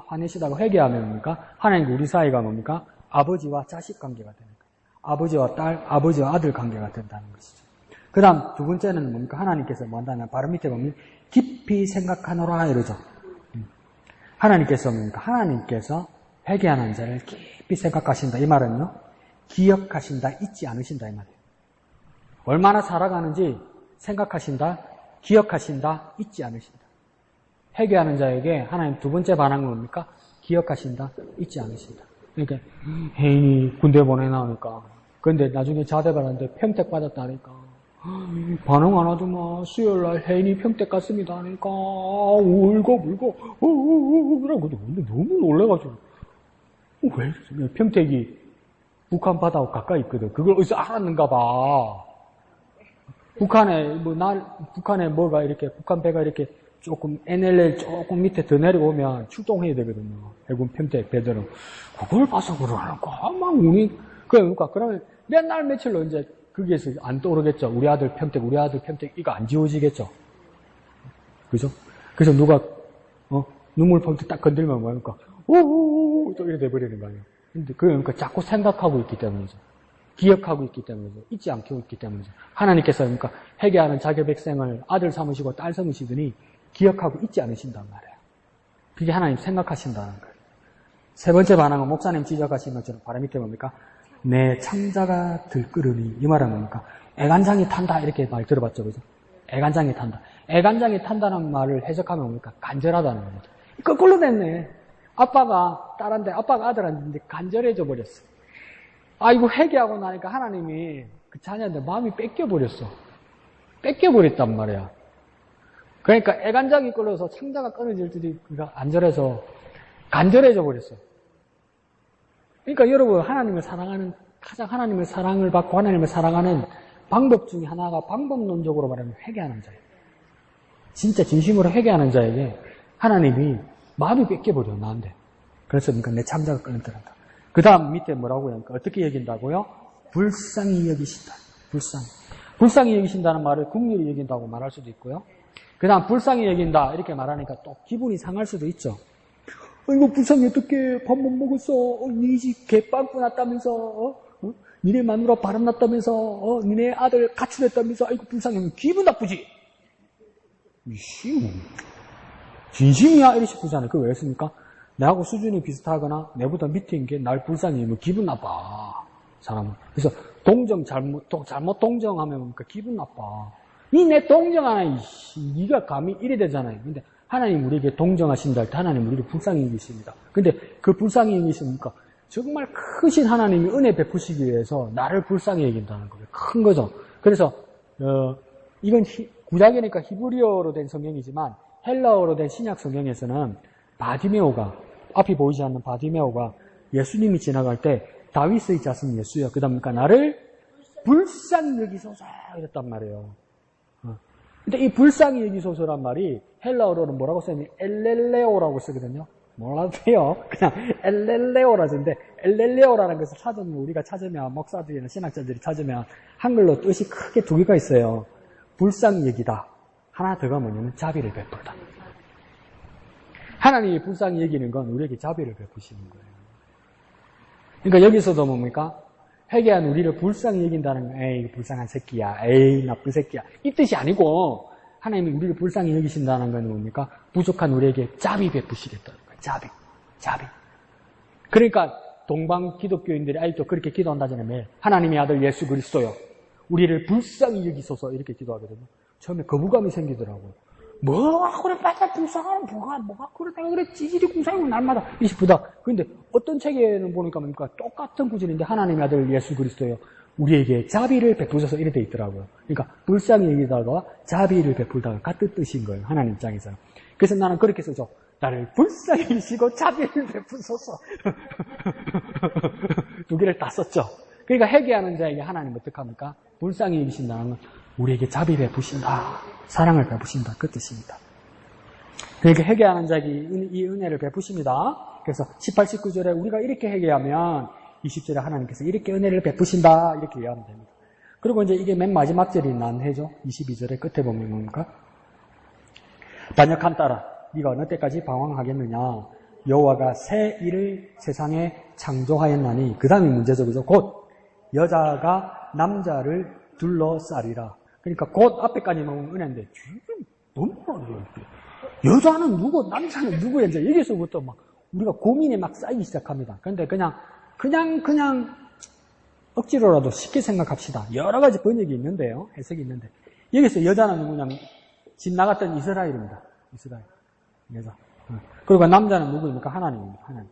화내시다가 회개하면 뭡니까? 하나님과 우리 사이가 뭡니까? 아버지와 자식 관계가 되는 거예요. 아버지와 딸, 아버지와 아들 관계가 된다는 것이죠. 그 다음 두 번째는 뭡니까? 하나님께서 뭐 한다면 바로 밑에 보면 깊이 생각하노라 이러죠. 하나님께서 뭡니까? 하나님께서 회개하는 자를 깊이 생각하신다. 이 말은요, 기억하신다, 잊지 않으신다 이 말이에요. 얼마나 살아가는지 생각하신다, 기억하신다, 잊지 않으신다. 회개하는 자에게 하나님 두 번째 반응은 뭡니까? 기억하신다, 잊지 않으신다. 그러니까 혜인이 군대 보내나오니까 근데 나중에 자대받았는데 평택 받았다니까 반응 안 하더만 수요일날 혜인이 평택 갔습니다 하니까 울고 그러고 근데 너무 놀래가지고 왜 평택이 북한 바다하고 가까이 있거든. 그걸 어디서 알았는가 봐. 북한에 뭐가 이렇게 북한 배가 이렇게 조금 NLL 조금 밑에 더 내려오면 출동해야 되거든요. 해군 평택 배들은 그걸 봐서 그러니까 막 우니 그러니까 그러면 맨날 며칠로 이제 거기에서 안 떠오르겠죠. 우리 아들 평택 이거 안 지워지겠죠. 그죠? 그래서 누가 눈물 펑트 딱 건들면 뭐니까 오오오 또 이렇게 돼버리는 거 아니에요. 근데 그러니까 자꾸 생각하고 있기 때문이죠. 기억하고 있기 때문이죠. 잊지 않고 있기 때문이죠. 하나님께서 그러니까 회개하는 자기 백성을 아들 삼으시고 딸 삼으시더니 기억하고 잊지 않으신단 말이에요. 그게 하나님 생각하신다는 거예요. 세 번째 반응은 목사님 지적하신 것처럼 바로 밑에 뭡니까? 내 창자가 들끓으니 이 말은 뭡니까? 애간장이 탄다 이렇게 말 들어봤죠, 그죠? 애간장이 탄다. 애간장이 탄다는 말을 해석하면 뭡니까? 간절하다는 겁니다. 거꾸로 됐네. 아빠가 딸한테, 아빠가 아들한테 간절해져 버렸어. 이거 회개하고 나니까 하나님이 그 자녀한테 마음이 뺏겨버렸어. 뺏겨버렸단 말이야. 그러니까 애간장이 끓어서 창자가 끊어질 때 그가 간절해져 버렸어. 그러니까 여러분 가장 하나님의 사랑을 받고 하나님을 사랑하는 방법 중에 하나가 방법론적으로 말하면 회개하는 자예요. 진짜 진심으로 회개하는 자에게 하나님이 마음이 뺏겨버려 나한테. 그래서 그러니까 내 창자가 끊어진다. 그 다음 밑에 뭐라고 해요? 그러니까 어떻게 여긴다고요? 불쌍히 여기신다. 불쌍히 여기신다는 말을 긍휼히 여긴다고 말할 수도 있고요. 그 다음 불쌍히 여긴다 이렇게 말하니까 또 기분이 상할 수도 있죠. 이거 불쌍히 어떡해. 밥 못 먹었어. 니네 집 개빵꾸 났다면서. 니네 마누라 바람 났다면서. 니네 아들 가출했다면서. 아이고 불쌍해. 기분 나쁘지. 진심이야 이래 싶으잖아요. 그거 왜 했습니까? 내하고 수준이 비슷하거나 내보다 밑인 게 날 불쌍히 뭐 기분 나빠. 사람은. 그래서 잘못 동정하면 기분 나빠. 내 동정하나 니가 감히 이래 되잖아요. 근데 하나님 우리에게 동정하신다 할 때 하나님 우리를 불쌍히 여기십니다. 근데 그 불쌍히 여기십니까? 정말 크신 하나님이 은혜 베푸시기 위해서 나를 불쌍히 여긴다는 거예요. 큰 거죠. 그래서 이건 구약이니까 히브리어로 된 성경이지만 헬라어로 된 신약 성경에서는 바디메오가 앞이 보이지 않는 바디메오가 예수님이 지나갈 때 다윗의 자손 예수야. 그 다음 나를 불쌍히 여기소서 이랬단 말이에요. 근데 이 불쌍히 여기소서란 말이 헬라어로는 뭐라고 써있니? 엘렐레오라고 쓰거든요. 몰라도요. 그냥 엘렐레오라 쓰는데 엘렐레오라는 것을 우리가 찾으면 목사들이나 신학자들이 찾으면 한글로 뜻이 크게 두 개가 있어요. 불쌍히 여기다. 하나 더가 뭐냐면 자비를 베풀다. 하나님이 불쌍히 여기는 건 우리에게 자비를 베푸시는 거예요. 그러니까 여기서도 뭡니까? 회개한 우리를 불쌍히 여긴다는 거, 에이 불쌍한 새끼야, 에이 나쁜 새끼야 이 뜻이 아니고 하나님이 우리를 불쌍히 여기신다는 건 뭡니까? 부족한 우리에게 자비 베푸시겠다는 거예요. 자비. 그러니까 동방 기독교인들이 아직도 그렇게 기도한다잖아요. 매일 하나님의 아들 예수 그리스도요 우리를 불쌍히 여기소서 이렇게 기도하거든요. 처음에 거부감이 생기더라고요. 뭐가 그래 빨리 불쌍하는 뭐가 그래 찌질이 궁상이고 날마다 이십부다. 그런데 어떤 책에는 보니까 뭡니까? 똑같은 구절인데 하나님의 아들 예수 그리스도요 우리에게 자비를 베푸셔서 이래 돼 있더라고요. 그러니까 불쌍히 여기다가 자비를 베풀다가 같은 뜻인 거예요. 하나님 입장에서는. 그래서 나는 그렇게 쓰죠. 나를 불쌍히 여기시고 자비를 베푸소서. 두 개를 다 썼죠. 그러니까 회개하는 자에게 하나님 어떻게 합니까? 불쌍히 여기신다는 건 우리에게 자비 베푸신다. 사랑을 베푸신다. 그 뜻입니다. 그러니까 회개하는 자에게 이 은혜를 베푸십니다. 그래서 18, 19절에 우리가 이렇게 회개하면 20절에 하나님께서 이렇게 은혜를 베푸신다. 이렇게 이해하면 됩니다. 그리고 이제 이게 맨 마지막 절이 난해죠. 22절의 끝에 보면 뭡니까? 반역한 딸아, 네가 어느 때까지 방황하겠느냐? 여호와가 새 일을 세상에 창조하였나니 그 다음이 문제죠. 그죠? 곧 여자가 남자를 둘러싸리라. 그러니까 곧 앞에까지만 은혜인데 지금 너무 어려워요. 여자는 누구, 남자는 누구야? 이제 여기서부터 막 우리가 고민이 막 쌓이기 시작합니다. 그런데 그냥 억지로라도 쉽게 생각합시다. 여러 가지 번역이 있는데요. 해석이 있는데. 여기서 여자는 누구냐면 집 나갔던 이스라엘입니다. 이스라엘. 여자. 그리고 남자는 누구입니까? 하나님입니다. 하나님.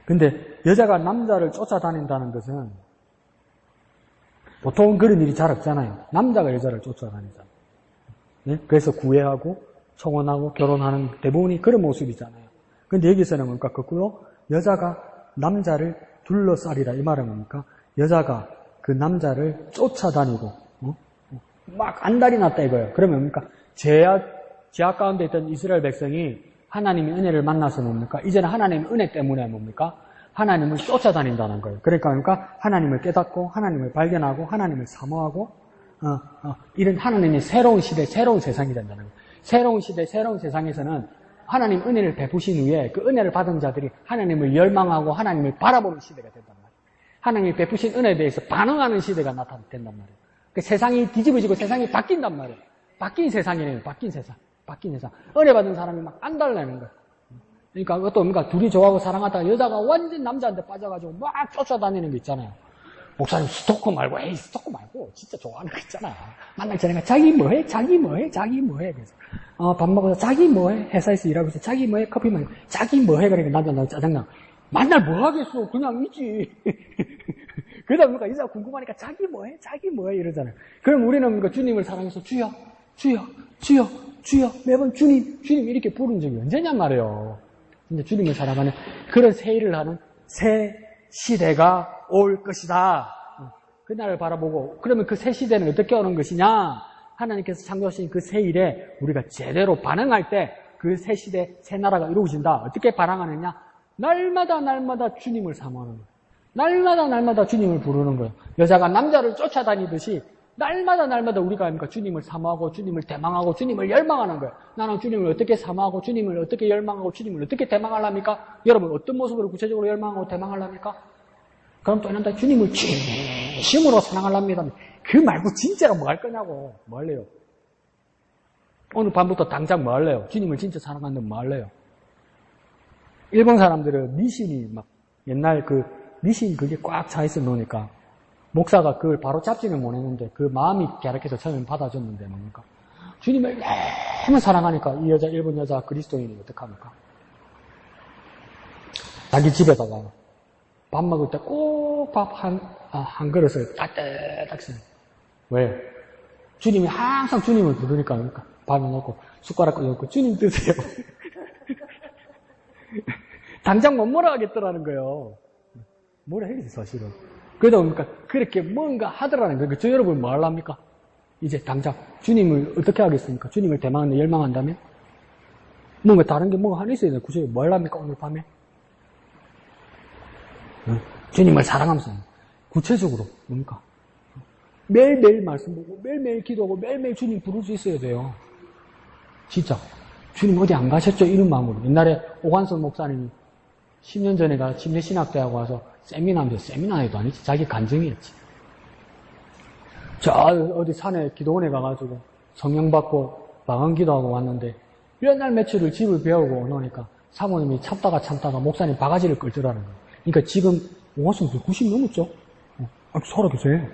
근데 여자가 남자를 쫓아다닌다는 것은 보통 그런 일이 잘 없잖아요. 남자가 여자를 쫓아다니잖아요. 네? 그래서 구애하고 청혼하고 결혼하는 대부분이 그런 모습이잖아요. 근데 여기서는 뭡니까? 거꾸로 여자가 남자를 둘러싸리라 이 말은 뭡니까? 여자가 그 남자를 쫓아다니고 막 안달이 났다 이거예요. 그러면 뭡니까? 죄악 가운데 있던 이스라엘 백성이 하나님의 은혜를 만나서 뭡니까? 이제는 하나님의 은혜 때문에 뭡니까? 하나님을 쫓아다닌다는 거예요. 그러니까 하나님을 깨닫고 하나님을 발견하고 하나님을 사모하고 이런 하나님의 새로운 시대, 새로운 세상이 된다는 거예요. 새로운 시대, 새로운 세상에서는 하나님 은혜를 베푸신 후에 그 은혜를 받은 자들이 하나님을 열망하고 하나님을 바라보는 시대가 된단 말이에요. 하나님이 베푸신 은혜에 대해서 반응하는 시대가 나타난단 말이에요. 그 세상이 뒤집어지고 세상이 바뀐단 말이에요. 바뀐 세상이네요. 바뀐 세상. 바뀐 세상. 은혜 받은 사람이 막 안달나는 거예요. 그러니까 그것도 뭡니까? 둘이 좋아하고 사랑하다가 여자가 완전 남자한테 빠져가지고 막 쫓아다니는 게 있잖아요. 목사님 스토커 말고, 에이 스토커 말고 진짜 좋아하는 거 있잖아. 만나기 전에 자기 뭐해? 자기 뭐해? 자기 뭐해? 그래서 밥 먹어서 자기 뭐해? 회사에서 일하고 있어. 자기 뭐해? 커피 마시고 자기 뭐해? 그러니까 나도 짜증나. 만날 뭐 하겠어? 그냥 있지. 그러다 보니까 이사 궁금하니까 자기 뭐해? 자기 뭐해? 이러잖아요. 그럼 우리는 뭡니까? 주님을 사랑해서 주여, 주여, 주여, 주여 매번 주님, 주님 이렇게 부른 적이 언제냔 말이에요. 근데 주님을 사랑하는 그런 새 일을 하는 새 시대가 올 것이다. 그날을 바라보고 그러면 그 새 시대는 어떻게 오는 것이냐? 하나님께서 창조하신 그 새 일에 우리가 제대로 반응할 때 그 새 시대, 새 나라가 이루어진다. 어떻게 반응하느냐? 날마다 주님을 사모하는 거예요. 날마다 주님을 부르는 거예요. 여자가 남자를 쫓아다니듯이 날마다 우리가 합니까? 주님을 사모하고 주님을 대망하고 주님을 열망하는 거예요. 나는 주님을 어떻게 사모하고 주님을 어떻게 열망하고 주님을 어떻게 대망하랍니까? 여러분 어떤 모습으로 구체적으로 열망하고 대망하랍니까? 그럼 또 이런다 주님을 진심으로 사랑하랍니다. 그 말고 진짜로 뭐 할 거냐고. 뭐 할래요? 오늘 밤부터 당장 뭐 할래요? 주님을 진짜 사랑하는데 뭐 할래요? 일본 사람들은 미신이 막 옛날 그 미신 그게 꽉 차 있어 놓으니까 목사가 그걸 바로 잡지는 못했는데 그 마음이 갸륵해서 처음에 받아줬는데 뭡니까? 주님을 너무 사랑하니까 이 여자 일본 여자 그리스도인이 어떡합니까? 자기 집에다가 밥 먹을 때 꼭 밥 한 그릇을 따뜻하게 쓰는. 왜? 주님이 항상 주님을 부르니까 그러니까 밥을 넣고 숟가락 얹고 주님 드세요. 당장 못 뭐라 하겠더라는 거예요. 뭐라 해야지 사실은. 그러다 보니까 그렇게 뭔가 하더라는 거예요. 저 여러분 뭐 하랍니까? 이제 당장 주님을 어떻게 하겠습니까? 주님을 대망한다 열망한다면? 뭔가 다른 게 뭐가 하나 있어야 돼요. 구체적으로 뭐 하랍니까? 오늘 밤에? 주님을 사랑하면서 구체적으로 뭡니까? 매일매일 말씀 보고 매일매일 기도하고 매일매일 주님 부를 수 있어야 돼요. 진짜 주님 어디 안 가셨죠? 이런 마음으로. 옛날에 오관선 목사님이 10년 전에 침례신학대하고 와서 세미나인데 세미나에도 아니지 자기 간증이었지. 저 어디 산에 기도원에 가가지고 성령 받고 방언 기도하고 왔는데 몇 날 며칠을 집을 배우고 오니까 사모님이 참다가 목사님 바가지를 끌더라는 거예요. 그러니까 지금 오관선 90 넘었죠? 살아계세요.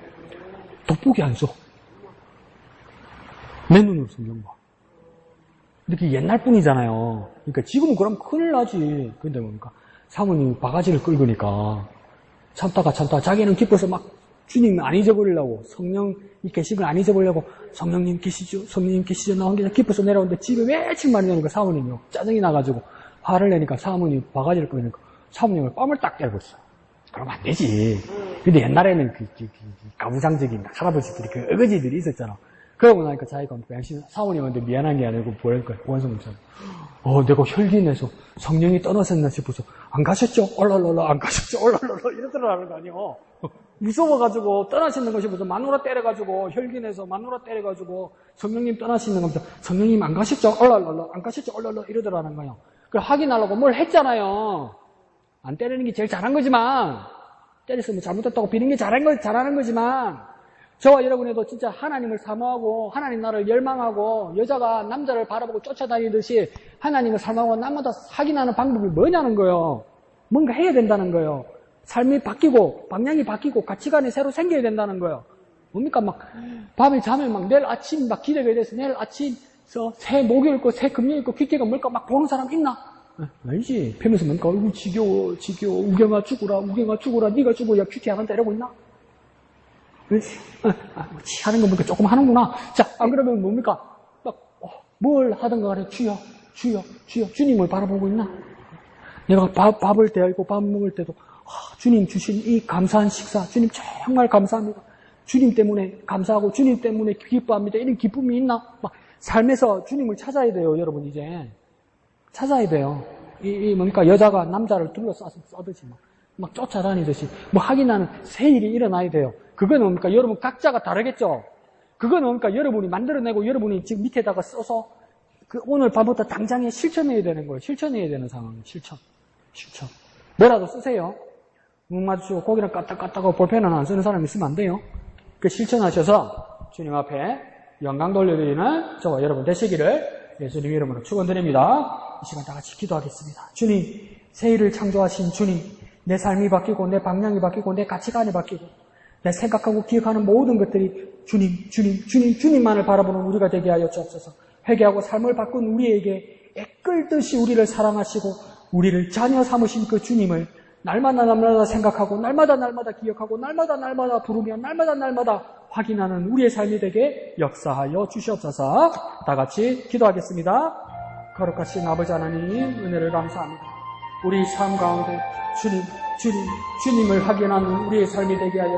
돋보기 안 써. 내 눈으로 성경 봐. 근데 그게 옛날 뿐이잖아요. 그러니까 지금은 그럼 큰일 나지. 근데 뭡니까? 사모님이 바가지를 끌으니까 참다가 자기는 기뻐서 막 주님 안 잊어버리려고 성령이 계신 걸 안 잊어버리려고 성령님 계시죠 나온 게 기뻐서 내려오는데 집에 며칠 만에 오니까 사모님이 짜증이 나가지고 화를 내니까 사모님이 바가지를 끌으니까 사모님을 뺨을 딱 때리고 있어요. 그러면 안 되지. 근데 옛날에는 가부장적인 할아버지들이 그 어거지들이 있었잖아. 그러고 나니까 자기가 사모님한테 미안한 게 아니고 뭐랄까 원성 목사님. 내가 혈기 내서 성령이 떠나셨나 싶어서 안 가셨죠? 얼랄랄라 안 가셨죠? 얼랄랄라 이러더라는 거 아니에요. 무서워가지고 떠나시는 거 싶어서 마누라 때려가지고 혈기 내서 마누라 때려가지고 성령님 떠나시는 겁니다. 성령님 안 가셨죠? 얼랄랄라 안 가셨죠? 얼랄랄라 이러더라는 거예요. 그걸 확인하려고 뭘 했잖아요. 안 때리는 게 제일 잘한 거지만 때렸으면 잘못했다고 비는 게 잘하는 거지만 저와 여러분에도 진짜 하나님을 사모하고 하나님 나라를 열망하고 여자가 남자를 바라보고 쫓아다니듯이 하나님을 사모하고 남마다 확인하는 방법이 뭐냐는 거예요. 뭔가 해야 된다는 거예요. 삶이 바뀌고 방향이 바뀌고 가치관이 새로 생겨야 된다는 거예요. 뭡니까? 막 밤에 잠을 막 내일 아침 막 기대가 돼서 내일 아침 새 목요일 거, 새 금요일 거, 귓개가 뭘까 막 보는 사람 있나? 아니지. 펴면서 뭔가 지겨워. 우경아 죽어라. 네가 죽어야 큐티 안 한다 이러고 있나? 그렇지. 하는 거 보니까 조금 하는구나. 자, 안 그러면 뭡니까? 막 뭘 하든가 간에 주여. 주님을 바라보고 있나? 내가 밥을 대하고 밥 먹을 때도 주님 주신 이 감사한 식사, 주님 정말 감사합니다. 주님 때문에 감사하고 주님 때문에 기뻐합니다. 이런 기쁨이 있나? 막 삶에서 주님을 찾아야 돼요, 여러분. 이제 찾아야 돼요. 뭡니까? 여자가 남자를 둘러싸듯이 막 쫓아다니듯이 뭐 하긴 하는 새 일이 일어나야 돼요. 그거는 뭡니까? 여러분 각자가 다르겠죠? 그거는 뭡니까? 여러분이 만들어내고 여러분이 지금 밑에다가 써서 오늘 밤부터 당장에 실천해야 되는 거예요. 실천해야 되는 상황이에요. 실천. 뭐라도 쓰세요. 눈 마주치고 고기랑 까딱까딱하고 볼펜은 안 쓰는 사람 있으면 안 돼요. 그 실천하셔서 주님 앞에 영광 돌려드리는 저와 여러분 되시기를 예수님 이름으로 축원드립니다. 이 시간 다 같이 기도하겠습니다. 주님, 새 일을 창조하신 주님, 내 삶이 바뀌고 내 방향이 바뀌고 내 가치관이 바뀌고 내 생각하고 기억하는 모든 것들이 주님만을 바라보는 우리가 되게 하여 주옵소서. 회개하고 삶을 바꾼 우리에게 애끌듯이 우리를 사랑하시고 우리를 자녀 삼으신 그 주님을 날마다 생각하고 날마다 기억하고 날마다 부르며 날마다 확인하는 우리의 삶이 되게 역사하여 주시옵소서. 다 같이 기도하겠습니다. 거룩하신 아버지 하나님 은혜를 감사합니다. 우리 삶 가운데 주님을 확인하는 우리의 삶이 되게 하여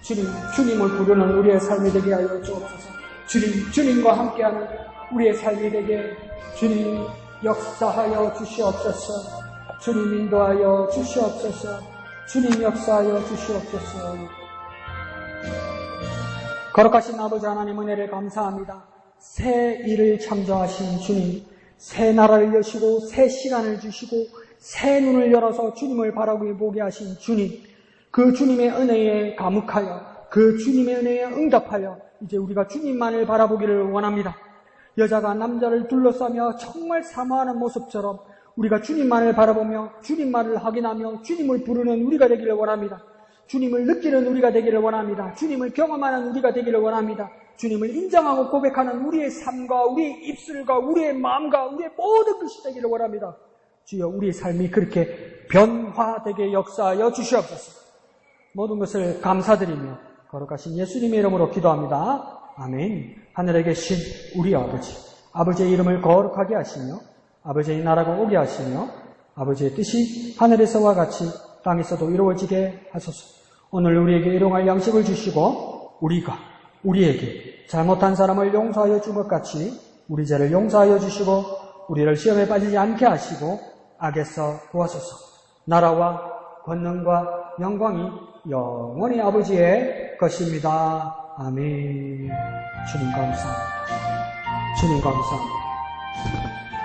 주옵소서. 주님을 부르는 우리의 삶이 되게 하여 주옵소서. 주님과 함께하는 우리의 삶이 되게 주님 역사하여 주시옵소서. 주님 인도하여 주시옵소서. 주님 역사하여 주시옵소서. 거룩하신 아버지 하나님 은혜를 감사합니다. 새 일을 창조하신 주님, 새 나라를 여시고 새 시간을 주시고 새 눈을 열어서 주님을 바라보게 하신 주님, 그 주님의 은혜에 감격하여 그 주님의 은혜에 응답하여 이제 우리가 주님만을 바라보기를 원합니다. 여자가 남자를 둘러싸며 정말 사모하는 모습처럼 우리가 주님만을 바라보며 주님만을 확인하며 주님을 부르는 우리가 되기를 원합니다. 주님을 느끼는 우리가 되기를 원합니다. 주님을 경험하는 우리가 되기를 원합니다. 주님을 인정하고 고백하는 우리의 삶과 우리의 입술과 우리의 마음과 우리의 모든 것이 되기를 원합니다. 주여, 우리의 삶이 그렇게 변화되게 역사하여 주시옵소서. 모든 것을 감사드리며 거룩하신 예수님의 이름으로 기도합니다. 아멘. 하늘에 계신 우리 아버지의 이름을 거룩하게 하시며 아버지의 나라가 오게 하시며 아버지의 뜻이 하늘에서와 같이 땅에서도 이루어지게 하소서. 오늘 우리에게 일용할 양식을 주시고 우리에게 잘못한 사람을 용서하여 준 것 같이 우리 죄를 용서하여 주시고 우리를 시험에 빠지지 않게 하시고 악에서 구하소서. 나라와 권능과 영광이 영원히 아버지의 것입니다. 아멘. 주님 감사합니다. 주님 감사합니다.